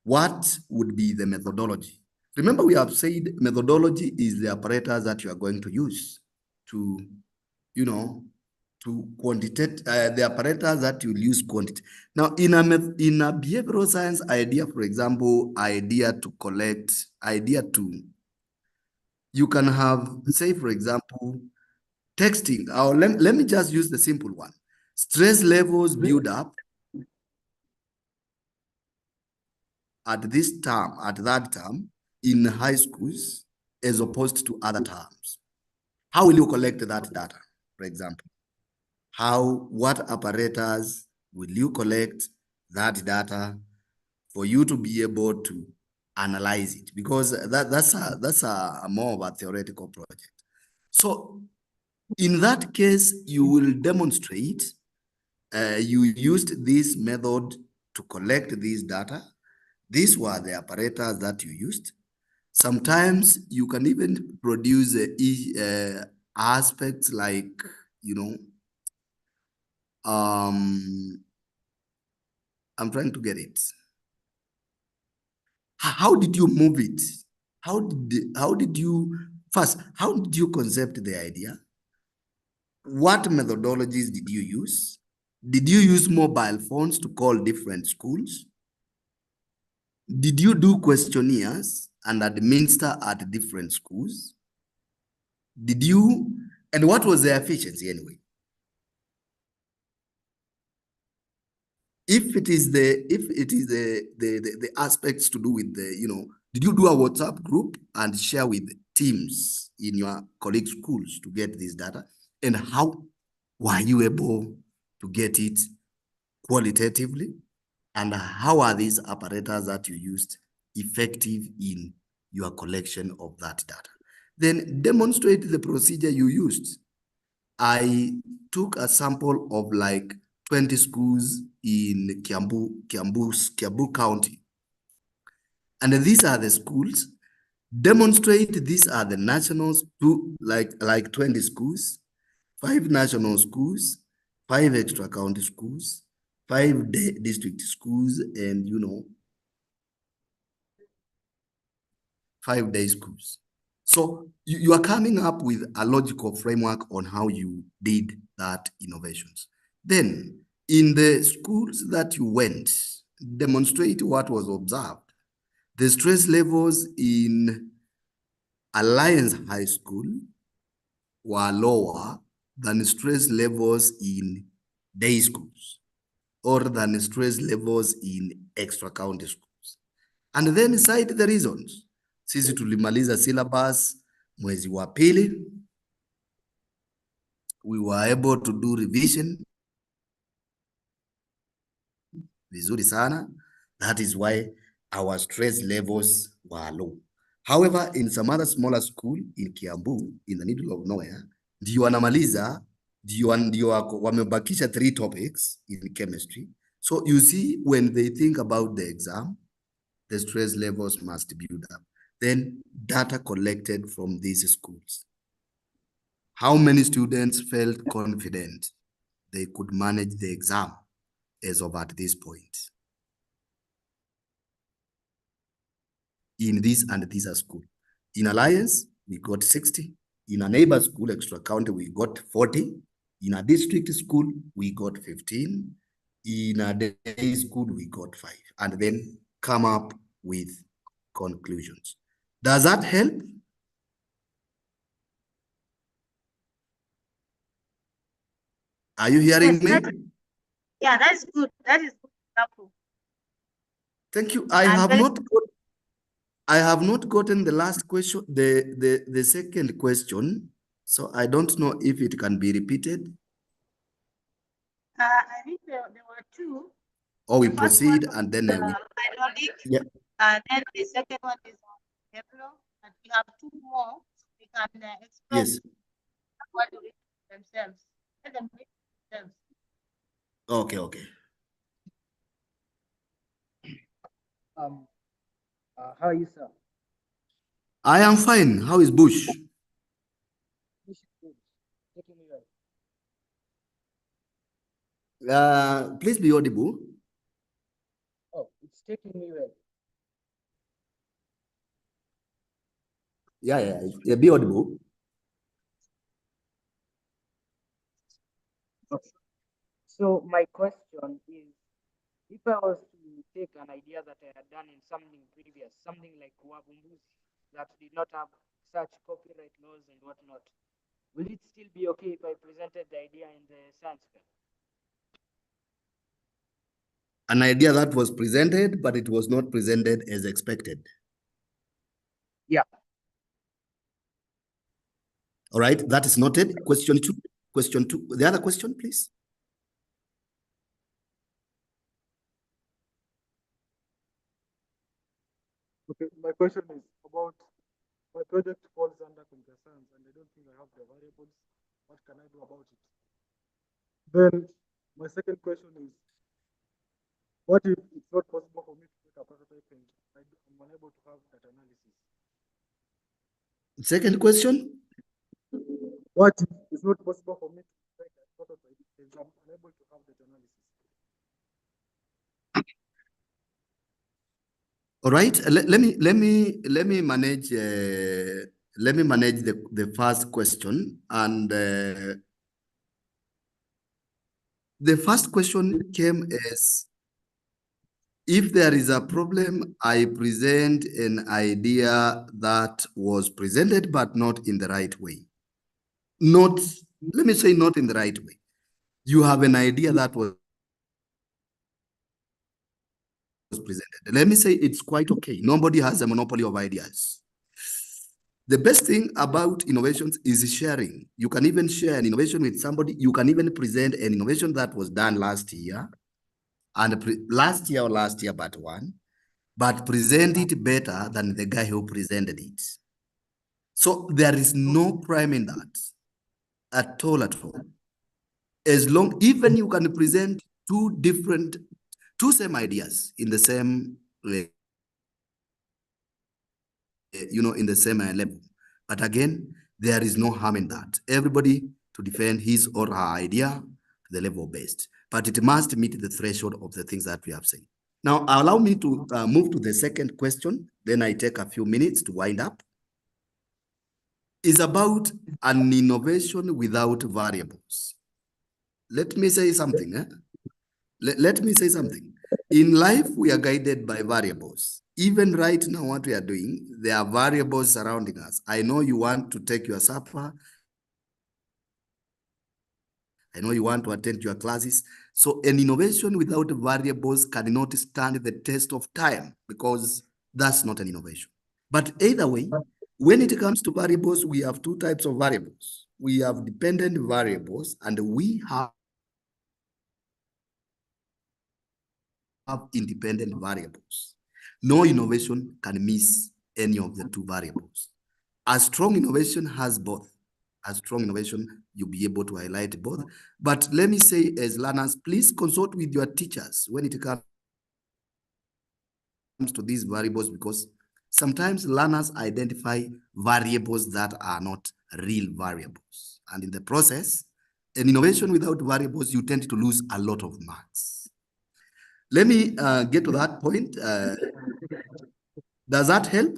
[SPEAKER 1] what would be the methodology? Remember, we have said methodology is the apparatus that you are going to use to, to quantitate the apparatus that you use quantity. Now, in a behavioral science idea, for example, idea to collect, idea to, you can have, say, for example, texting, or let me just use the simple one. Stress levels build up at this term, at that term, in high schools, as opposed to other terms. How will you collect that data, for example? What apparatus will you collect that data for you to be able to analyze it? Because that's a more of a theoretical project. So in that case, you will demonstrate you used this method to collect this data. These were the apparatus that you used. Sometimes you can even produce aspects like, you know, I'm trying to get it. How did you move it? How did you concept the idea? What methodologies did you use? Did you use mobile phones to call different schools? Did you do questionnaires and administer at different schools? And what was the efficiency anyway? If it is the aspects to do with the, did you do a WhatsApp group and share with teams in your colleague schools to get this data? And how were you able to get it qualitatively? And how are these apparatus that you used effective in your collection of that data? Then demonstrate the procedure you used. I took a sample of like 20 schools in Kiambu County. And these are the schools. Demonstrate these are the nationals, like 20 schools, 5 national schools, 5 extra county schools, 5 district schools, and 5 day schools. So you are coming up with a logical framework on how you did that innovations. Then in the schools that you went, demonstrate what was observed. The stress levels in Alliance High School were lower than stress levels in day schools or than stress levels in extra county schools. And then cite the reasons. Sisi tulimaliza syllabus mwezi wa pili. We were able to do revision vizuri sana. That is why our stress levels were low. However, in some other smaller school in Kiambu, in the middle of nowhere, ndio wanamaliza, ndio wamebakisha 3 topics in chemistry. So you see, when they think about the exam, the stress levels must build up. Then data collected from these schools. How many students felt confident they could manage the exam as of at this point? In this and this school. In Alliance, we got 60. In a neighbor school, extra county, we got 40. In a district school, we got 15. In a day school, we got 5. And then come up with conclusions. Does that help? Are you hearing me?
[SPEAKER 2] Yeah, that's good. That is good. Helpful.
[SPEAKER 1] Thank you. I have not gotten the last question, the second question. So I don't know if it can be repeated.
[SPEAKER 2] I think there were 2.
[SPEAKER 1] Or we proceed and then
[SPEAKER 2] yeah. And then the second one is on behavioral, and we have 2 more. We can express what to read themselves. Let them read themselves.
[SPEAKER 1] Okay.
[SPEAKER 4] How are you, sir?
[SPEAKER 1] I am fine. How is Bush?
[SPEAKER 4] Bush is good. Taking me well.
[SPEAKER 1] Please be audible.
[SPEAKER 4] Oh, it's taking me well.
[SPEAKER 1] Yeah, be audible.
[SPEAKER 5] So my question is, if I was to take an idea that I had done in something previous, something like Wavumbuzi, that did not have such copyright laws and whatnot, will it still be okay if I presented the idea in the science fair?
[SPEAKER 1] An idea that was presented, but it was not presented as expected.
[SPEAKER 5] Yeah.
[SPEAKER 1] All right, that is noted. Question two. Question two. The other question, please.
[SPEAKER 6] Okay, my question is about my project falls under computer science and I don't think I have the variables. What can I do about it? Then my second question is, what if it's not possible for me to make a prototype and I'm unable to have that analysis?
[SPEAKER 1] Second question.
[SPEAKER 6] What if it's not possible for me to make a prototype and I'm unable to have that analysis?
[SPEAKER 1] All right, let me manage the first question, and the first question came as, if there is a problem, I present an idea that was presented but not in the right way. Not, let me say, not in the right way. You have an idea that was presented. Let me say it's quite okay. Nobody has a monopoly of ideas. The best thing about innovations is sharing. You can even share an innovation with somebody. You can even present an innovation that was done last year, and last year but one, but present it better than the guy who presented it. So there is no crime in that at all, at all. As long, even you can present two same ideas in the same, in the same level. But again, there is no harm in that. Everybody to defend his or her idea to the level best, but it must meet the threshold of the things that we have said. Now, allow me to move to the second question. Then I take a few minutes to wind up. It's about an innovation without variables. Let me say something. Let me say something. In life, we are guided by variables. Even right now, what we are doing, there are variables surrounding us. I know you want to take your supper. I know you want to attend your classes. So an innovation without variables cannot stand the test of time, because that's not an innovation. But either way, when it comes to variables, we have two types of variables. We have dependent variables and we have independent variables. No innovation can miss any of the two variables. A strong innovation has both. A strong innovation, you'll be able to highlight both. But let me say, as learners, please consult with your teachers when it comes to these variables, because sometimes learners identify variables that are not real variables. And in the process, an innovation without variables, you tend to lose a lot of marks. Let me get to that point. Does that help?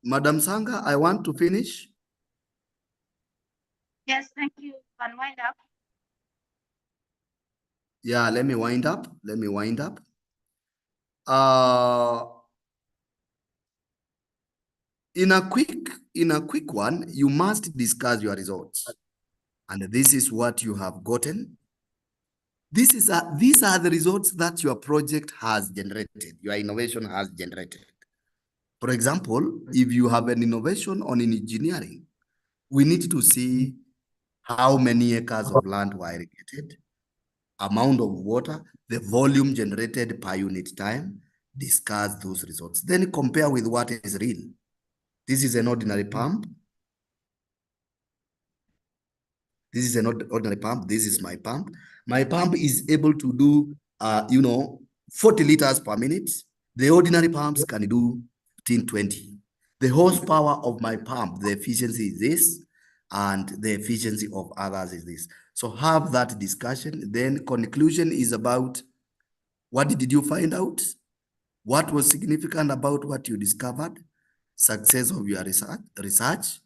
[SPEAKER 1] Madam Sanga, I want to finish.
[SPEAKER 2] Yes, thank you. Can wind up.
[SPEAKER 1] Yeah, let me wind up. Let me wind up. In a quick one, you must discuss your results. And this is what you have gotten. These are the results that your project has generated, your innovation has generated. For example, if you have an innovation on engineering, we need to see how many acres of land were irrigated, amount of water, the volume generated per unit time, discuss those results. Then compare with what is real. This is an ordinary pump. This is an ordinary pump. This is my pump. My pump is able to do, 40 liters per minute. The ordinary pumps can do 15, 20. The horsepower of my pump, the efficiency is this, and the efficiency of others is this. So have that discussion. Then conclusion is about, what did you find out? What was significant about what you discovered? Success of your research.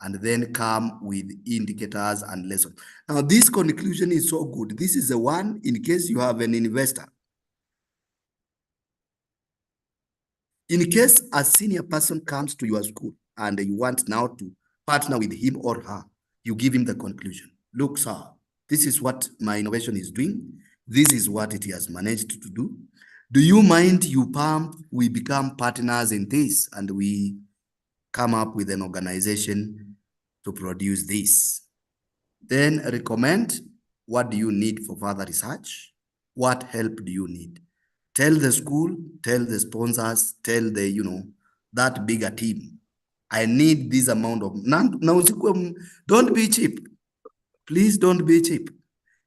[SPEAKER 1] and then come with indicators and lessons. Now, this conclusion is so good. This is the one in case you have an investor. In case a senior person comes to your school and you want now to partner with him or her, you give him the conclusion. Look, sir, this is what my innovation is doing. This is what it has managed to do. Do you mind we become partners in this and we come up with an organization to produce this? Then recommend what do you need for further research? What help do you need? Tell the school, tell the sponsors, tell the, that bigger team. I need this amount of, now, don't be cheap. Please don't be cheap.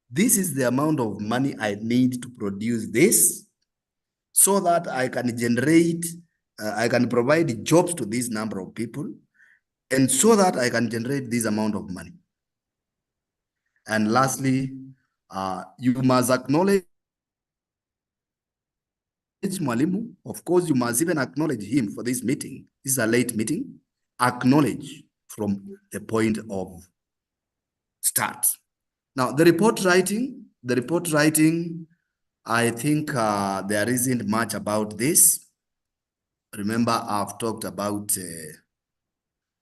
[SPEAKER 1] This is the amount of money I need to produce this so that I can generate, I can provide jobs to this number of people, and so that I can generate this amount of money. And lastly, you must acknowledge Mwalimu. Of course, you must even acknowledge him for this meeting. This is a late meeting. Acknowledge from the point of start. Now, the report writing, I think there isn't much about this. Remember, I've talked about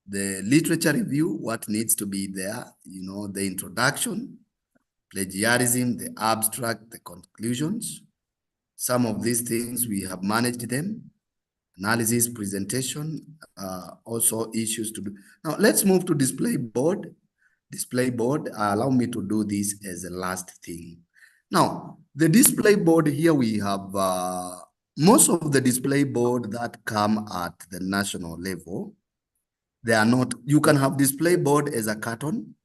[SPEAKER 1] the literature review, what needs to be there, the introduction, plagiarism, the abstract, the conclusions. Some of these things, we have managed them. Analysis, presentation, also issues to do. Now, let's move to display board. Display board, allow me to do this as a last thing. Now, the display board here, we have most of the display board that come at the national level. They are not, you can have display board as a carton,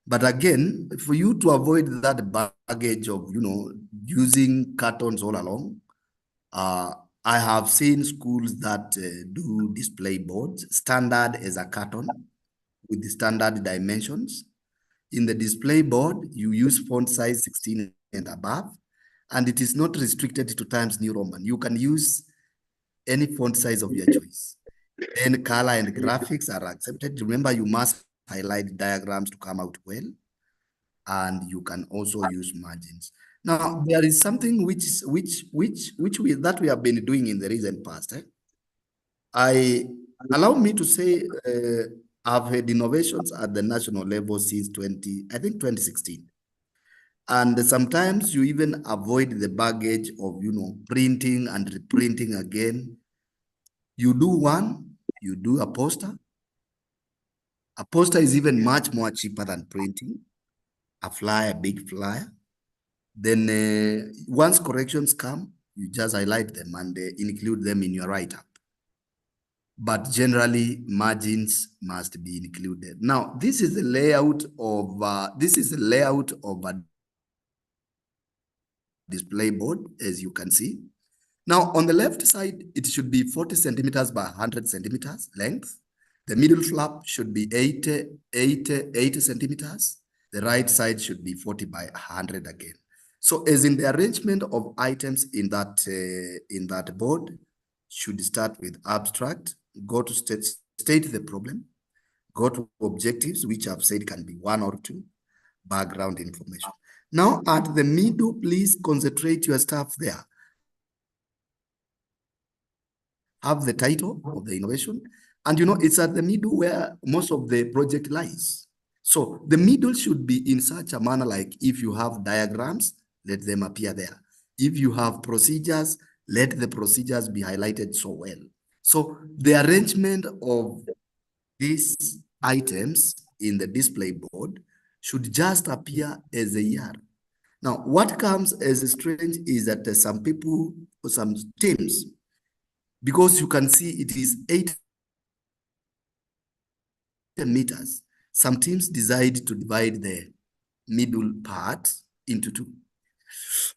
[SPEAKER 1] but again, for you to avoid that baggage of, using cartons all along, I have seen schools that do display boards, standard as a carton with the standard dimensions. In the display board, you use font size 16 and above, and it is not restricted to Times New Roman. You can use any font size of your choice. Then color and graphics are accepted. Remember, you must highlight diagrams to come out well, and you can also use margins. Now, there is something that we have been doing in the recent past. Allow me to say, I've had innovations at the national level since 2016. And sometimes you even avoid the baggage of, printing and reprinting again. You do one, you do a poster. A poster is even much more cheaper than printing. A flyer, a big flyer. Then once corrections come, you just highlight them and include them in your write-up. But generally, margins must be included. Now, this is the layout of a display board, as you can see. Now, on the left side, it should be 40 centimeters by 100 centimeters length. The middle flap should be 80 centimeters. The right side should be 40 by 100 again. So as in the arrangement of items in that board, should start with abstract, go to state the problem, go to objectives, which I've said can be 1 or 2, background information. Now at the middle, please concentrate your stuff there. Have the title of the innovation, and it's at the middle where most of the project lies. So the middle should be in such a manner, like if you have diagrams, let them appear there. If you have procedures, let the procedures be highlighted so well. So the arrangement of these items in the display board should just appear as a yarn. Now, what comes as strange is that some people or some teams, because you can see it is 8 meters, some teams decide to divide the middle part into 2.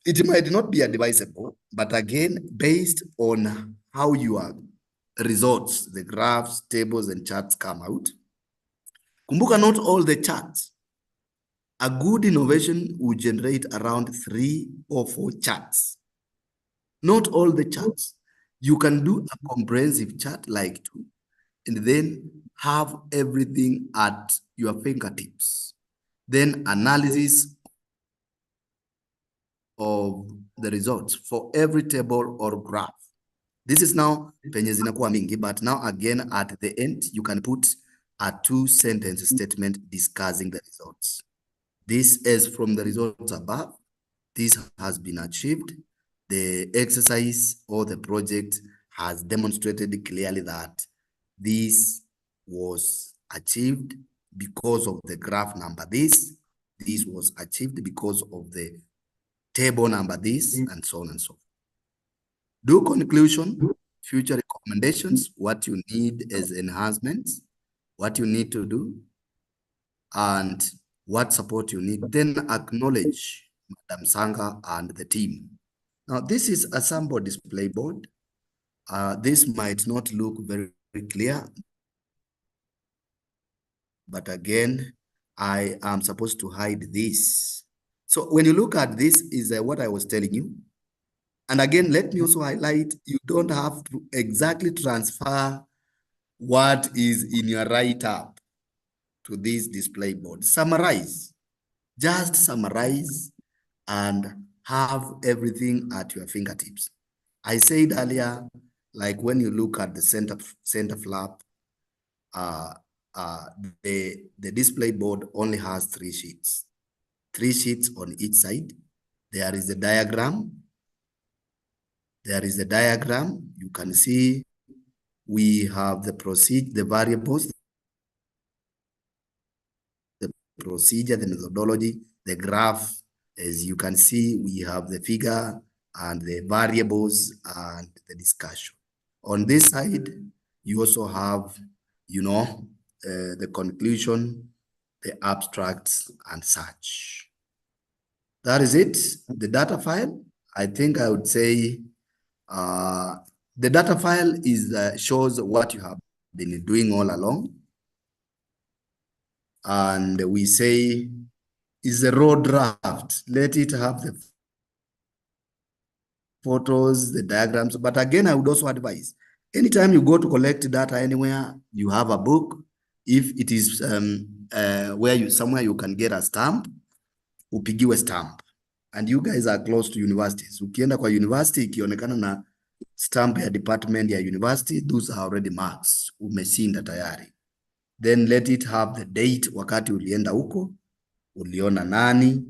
[SPEAKER 1] It might not be advisable, but again, based on how your results, the graphs, tables, and charts come out. Kumbuka, not all the charts. A good innovation will generate around 3 or 4 charts. Not all the charts. You can do a comprehensive chart like 2, and then have everything at your fingertips. Then analysis of the results for every table or graph. This is now penye zinakuwa mingi, but now again at the end, you can put a 2-sentence statement discussing the results. This is from the results above. This has been achieved. The exercise or the project has demonstrated clearly that this was achieved because of the graph number this was achieved because of the table number this, and so on and so forth. Do conclusion, future recommendations, what you need as enhancements, what you need to do, and what support you need. Then acknowledge Madam Sanga and the team. Now, this is a sample display board. This might not look very clear, but again, I am supposed to hide this. So when you look at this is what I was telling you. And again, let me also highlight, you don't have to exactly transfer what is in your write-up to this display board. Summarize, just summarize and have everything at your fingertips. I said earlier, like when you look at the center flap, the display board only has 3 sheets. 3 sheets on each side. There is a diagram. There is a diagram. You can see we have the variables, the procedure, the methodology, the graph. As you can see, we have the figure and the variables and the discussion. On this side, you also have, the conclusion, the abstracts, and such. That is it. The data file, I think I would say, the data file is shows what you have been doing all along. And we say is a raw draft. Let it have the photos, the diagrams. But again, I would also advise, anytime you go to collect data anywhere, you have a book. If it is somewhere you can get a stamp, upigiwe stamp. And you guys are close to universities. Ukienda kwa university, ikionekana na stamp ya department ya university, those are already marks. Umeshinda tayari. Then let it have the date, wakati ulienda huko, uliona nani,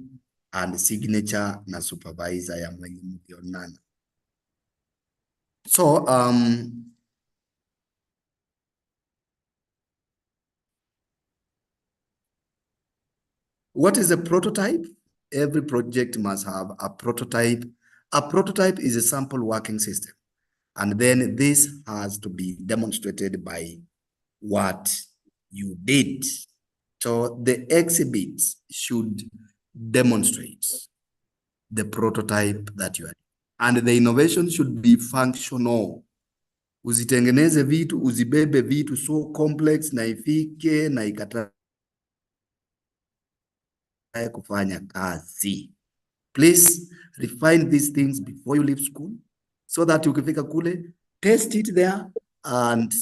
[SPEAKER 1] and signature na supervisor ya mwenye mlionana. So, what is a prototype? Every project must have a prototype. A prototype is a sample working system. And then this has to be demonstrated by what you did. So the exhibit should demonstrate the prototype that you are. And the innovation should be functional. Usitengeneze vitu, uzibebe vitu so complex na ifike na ikatae kufanya kazi. Please refine these things before you leave school so that ukifika kule, test it there and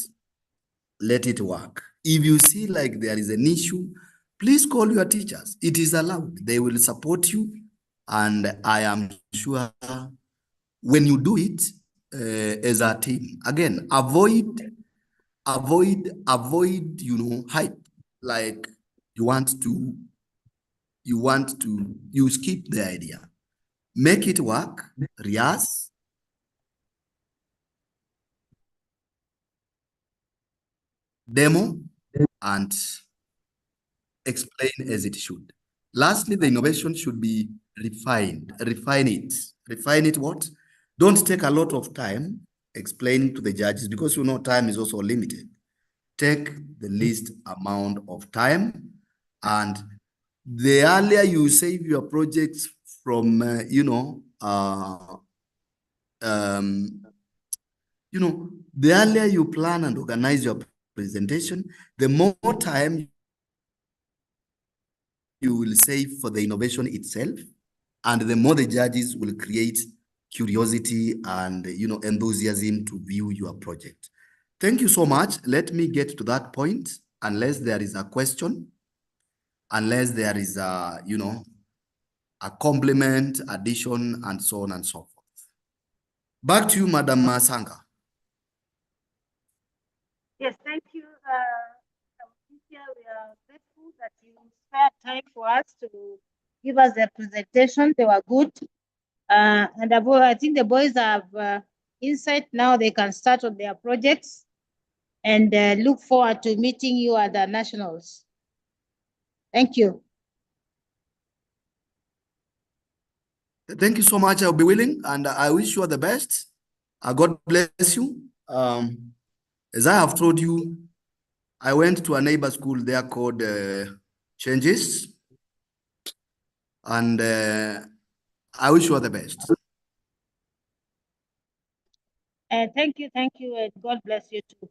[SPEAKER 1] let it work. If you see like there is an issue, please call your teachers. It is allowed. They will support you. And I am sure when you do it as a team, again, avoid, hype. Like you skip the idea. Make it work, Rias. Demo and explain as it should. Lastly, the innovation should be refined. Refine it. Refine it what? Don't take a lot of time explaining to the judges because time is also limited. Take the least amount of time, and the earlier you save your projects from, the earlier you plan and organize your presentation, the more time you will save for the innovation itself, and the more the judges will create curiosity and enthusiasm to view your project. Thank you so much. Let me get to that point, unless there is a question, unless there is a, a compliment, addition, and so on and so forth. Back to you, Madam Masanga.
[SPEAKER 2] Yes, thank you. We are grateful that you spared time for us to give us the presentation. They were good. And I think the boys have insight now. They can start on their projects and look forward to meeting you at the nationals. Thank you.
[SPEAKER 1] Thank you so much. I'll be willing, and I wish you the best. God bless you. As I have told you, I went to a neighbor school there called Changes, and I wish you the best.
[SPEAKER 2] Thank you, and God bless you too.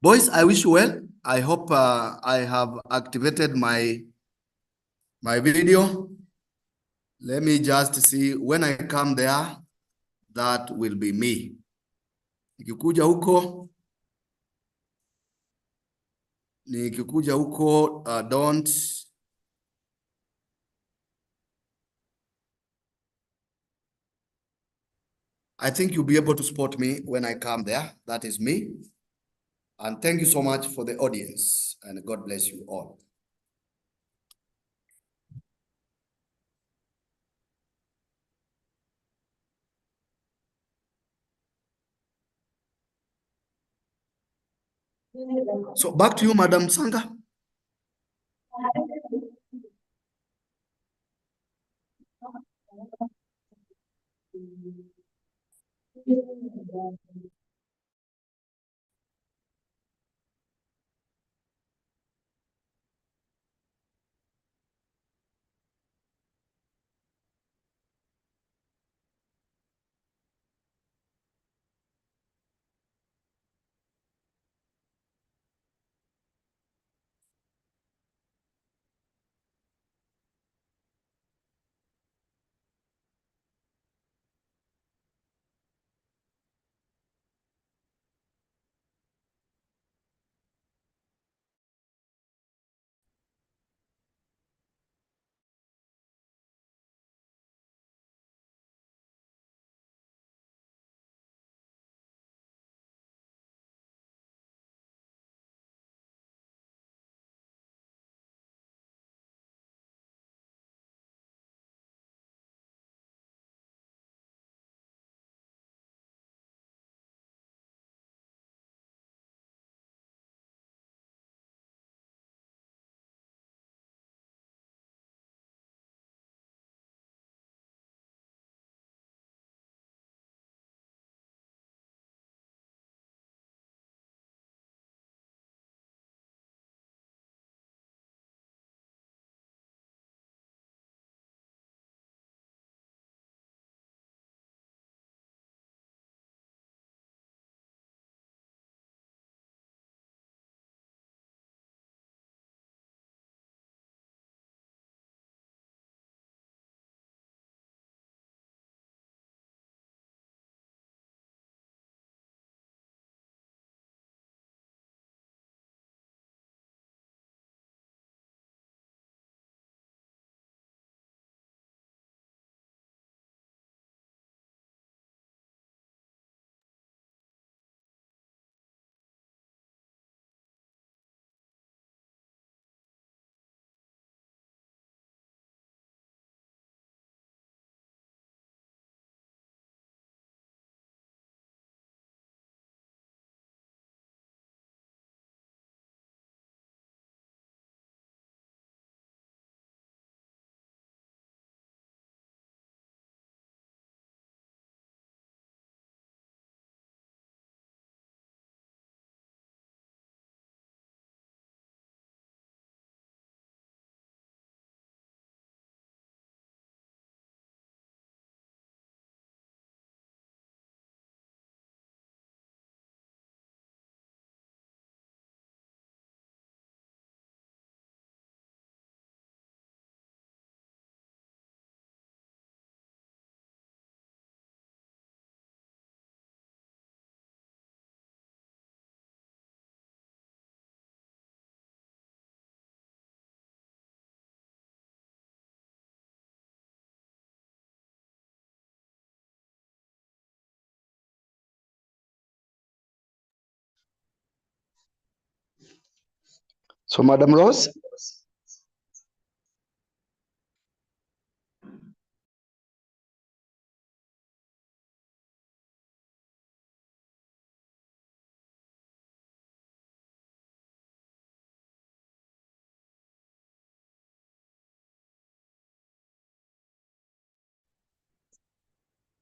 [SPEAKER 1] Boys, I wish you well. I hope I have activated my video. Let me just see when I come there, that will be me. Nikikuja huko, don't I think you'll be able to spot me when I come there. That is me. And thank you so much for the audience, and God bless you all. So back to you, Madam Sanga. So, Madam Rose?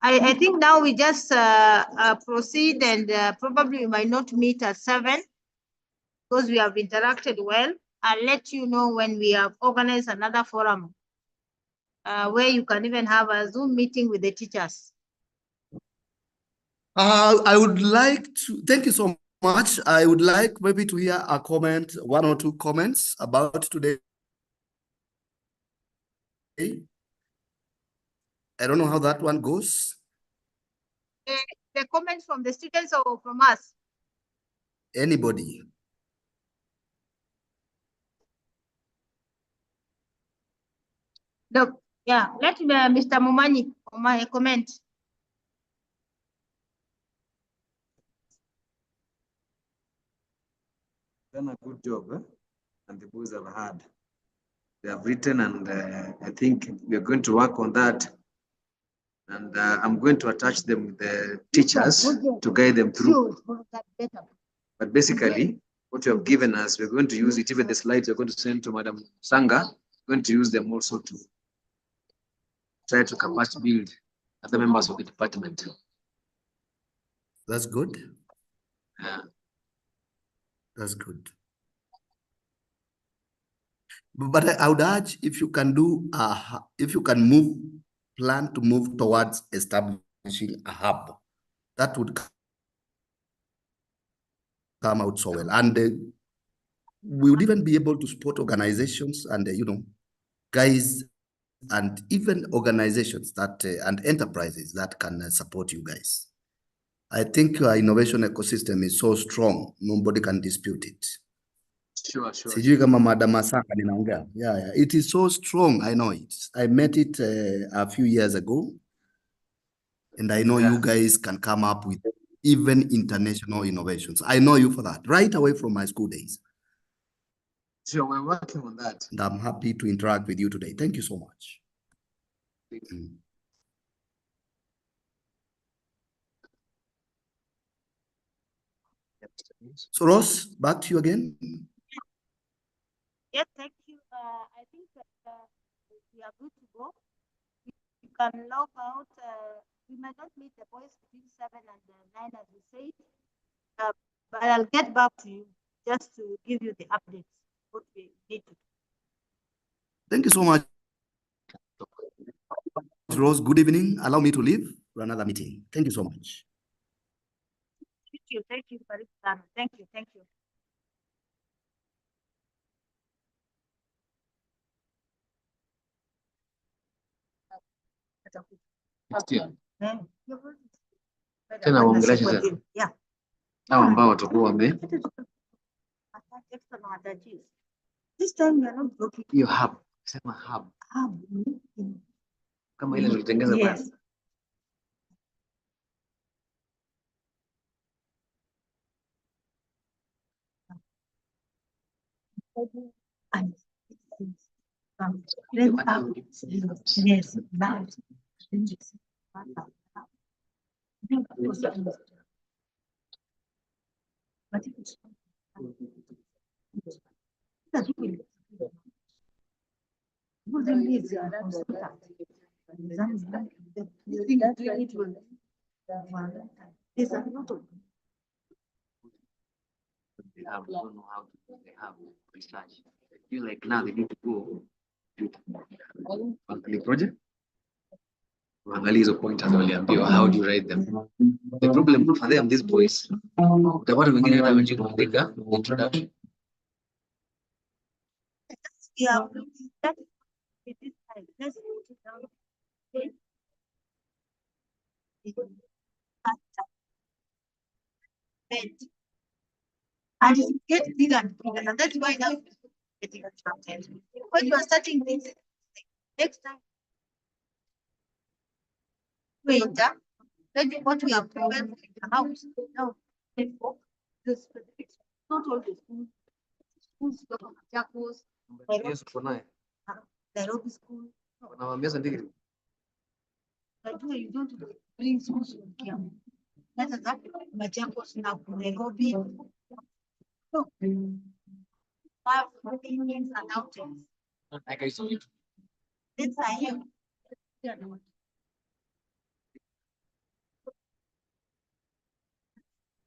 [SPEAKER 2] I think now we just proceed, and probably we might not meet at 7 because we have interacted well. I'll let you know when we have organized another forum where you can even have a Zoom meeting with the teachers.
[SPEAKER 1] I would like to, thank you so much. I would like maybe to hear a comment, 1 or 2 comments about today. I don't know how that one goes.
[SPEAKER 2] The comments from the students or from us?
[SPEAKER 1] Anybody?
[SPEAKER 2] Look, yeah, let Mr. Mumani comment.
[SPEAKER 7] Done a good job, and the boys have had. They have written, and I think we are going to work on that. And I'm going to attach them with the teachers to guide them through. But basically, what you have given us, we're going to use it. Even the slides we're going to send to Madam Sanga, we're going to use them also to try to capacity build other members of the department.
[SPEAKER 1] That's good.
[SPEAKER 7] Yeah.
[SPEAKER 1] That's good. But I would urge, if you can do, if you can plan to move towards establishing a hub, that would come out so well. And we would even be able to support organizations and, guys, and even organizations that, and enterprises that can support you guys. I think your innovation ecosystem is so strong, nobody can dispute it.
[SPEAKER 7] Sure.
[SPEAKER 1] Sijui kama Madam Asaka ninaongea. Yeah, it is so strong. I know it. I met it a few years ago, and I know you guys can come up with even international innovations. I know you for that, right away from my school days.
[SPEAKER 7] Sure, we're working on that.
[SPEAKER 1] And I'm happy to interact with you today. Thank you so much. So Ross, back to you again.
[SPEAKER 2] Yes, thank you. I think we are good to go. You can log out. We might not meet the boys between 7 and 9, as we said, but I'll get back to you just to give you the updates, what we need to do.
[SPEAKER 1] Thank you so much, Rose. Good evening. Allow me to leave for another meeting. Thank you so much.
[SPEAKER 2] Thank you, thank you.
[SPEAKER 7] Tena waongeleshe sasa.
[SPEAKER 2] Yeah.
[SPEAKER 7] Hao ambao watakuwa wame
[SPEAKER 2] This time we are not broken.
[SPEAKER 7] hiyo hub, sema hub. Kama ile tulitengeza pale. They have, don't know how to, they have research. I feel like now they need to go to project. Waangalie hizo pointers waliambiwa, how do you write them? The problem for them, these boys, utapata wengine hata hawajui kuandika introduction.
[SPEAKER 2] Yeah, that it is time. Let's put it down. And it gets bigger and bigger, and that's why now it's getting attracted. When you are starting things, next time, winter, maybe what we have prepared for the house. No, this specific, not all the school. schools kutoka Machakos,
[SPEAKER 7] Yes, uko naye.
[SPEAKER 2] Nairobi school.
[SPEAKER 7] Wanawaambia sandiki.
[SPEAKER 2] Najua you don't bring schools from Kiambu. Sasa za Machakos na Nairobi. So, have ins and outings.
[SPEAKER 7] Akaisoma.
[SPEAKER 2] This I have.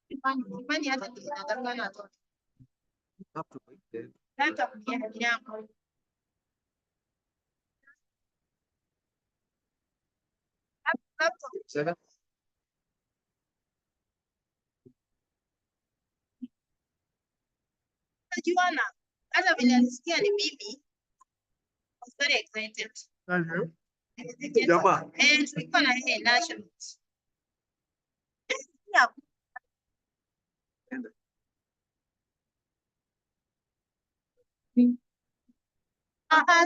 [SPEAKER 2] Kifani hata kinataka watoto.
[SPEAKER 7] Hapo kwa
[SPEAKER 2] Hata kujenga yako.
[SPEAKER 7] Seven.
[SPEAKER 2] Najuana. Hata vile alisikia ni mimi. I was very excited.
[SPEAKER 7] Jamaa.
[SPEAKER 2] Tulikuwa na yeye national. Yeah.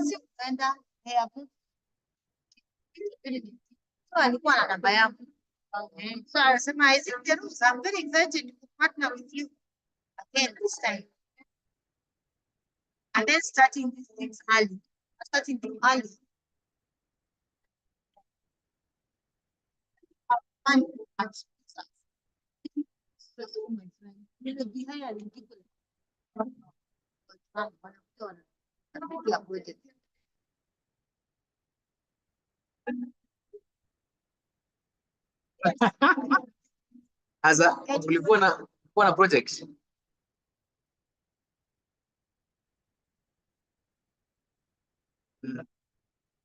[SPEAKER 2] Sikuenda. So alikuwa na namba yangu. So anasema, is it the rules? I'm very excited to partner with you again this time. And then starting these things early. Starting them early. And behind people.
[SPEAKER 7] Asa ulikuwa na project.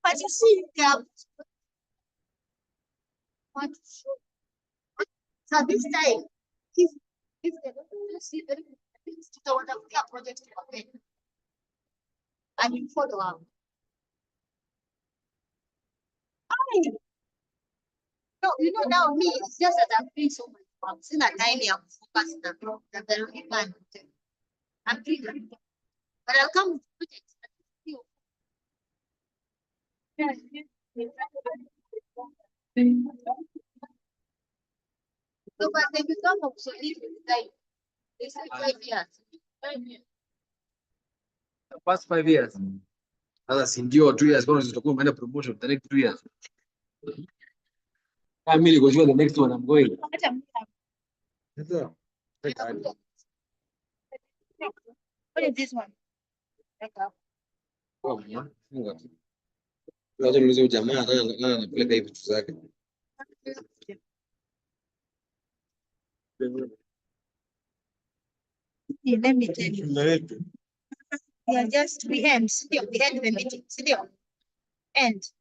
[SPEAKER 2] But you see, so this time, if they don't see the project and you follow up. No, you know, now me, it's just that I'm doing so much work. Since that time, I'm focused now. That the only plan. I'm doing that. But I'll come with projects. So, but they become obsolete with time. They say 5 years. 5 years.
[SPEAKER 7] The past 5 years. Sasa si ndio 2 years kwa tutakuwa umeenda promotion the next 2 years. Kama mimi niko sure the next one I'm going. Sasa.
[SPEAKER 2] What is this one?
[SPEAKER 7] Oh, yeah. Funga tu. Lazima niulize jamaa anapeleka hivi vitu zake.
[SPEAKER 2] Let me tell you. We are just we end the meeting. End.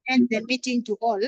[SPEAKER 2] End the meeting to all.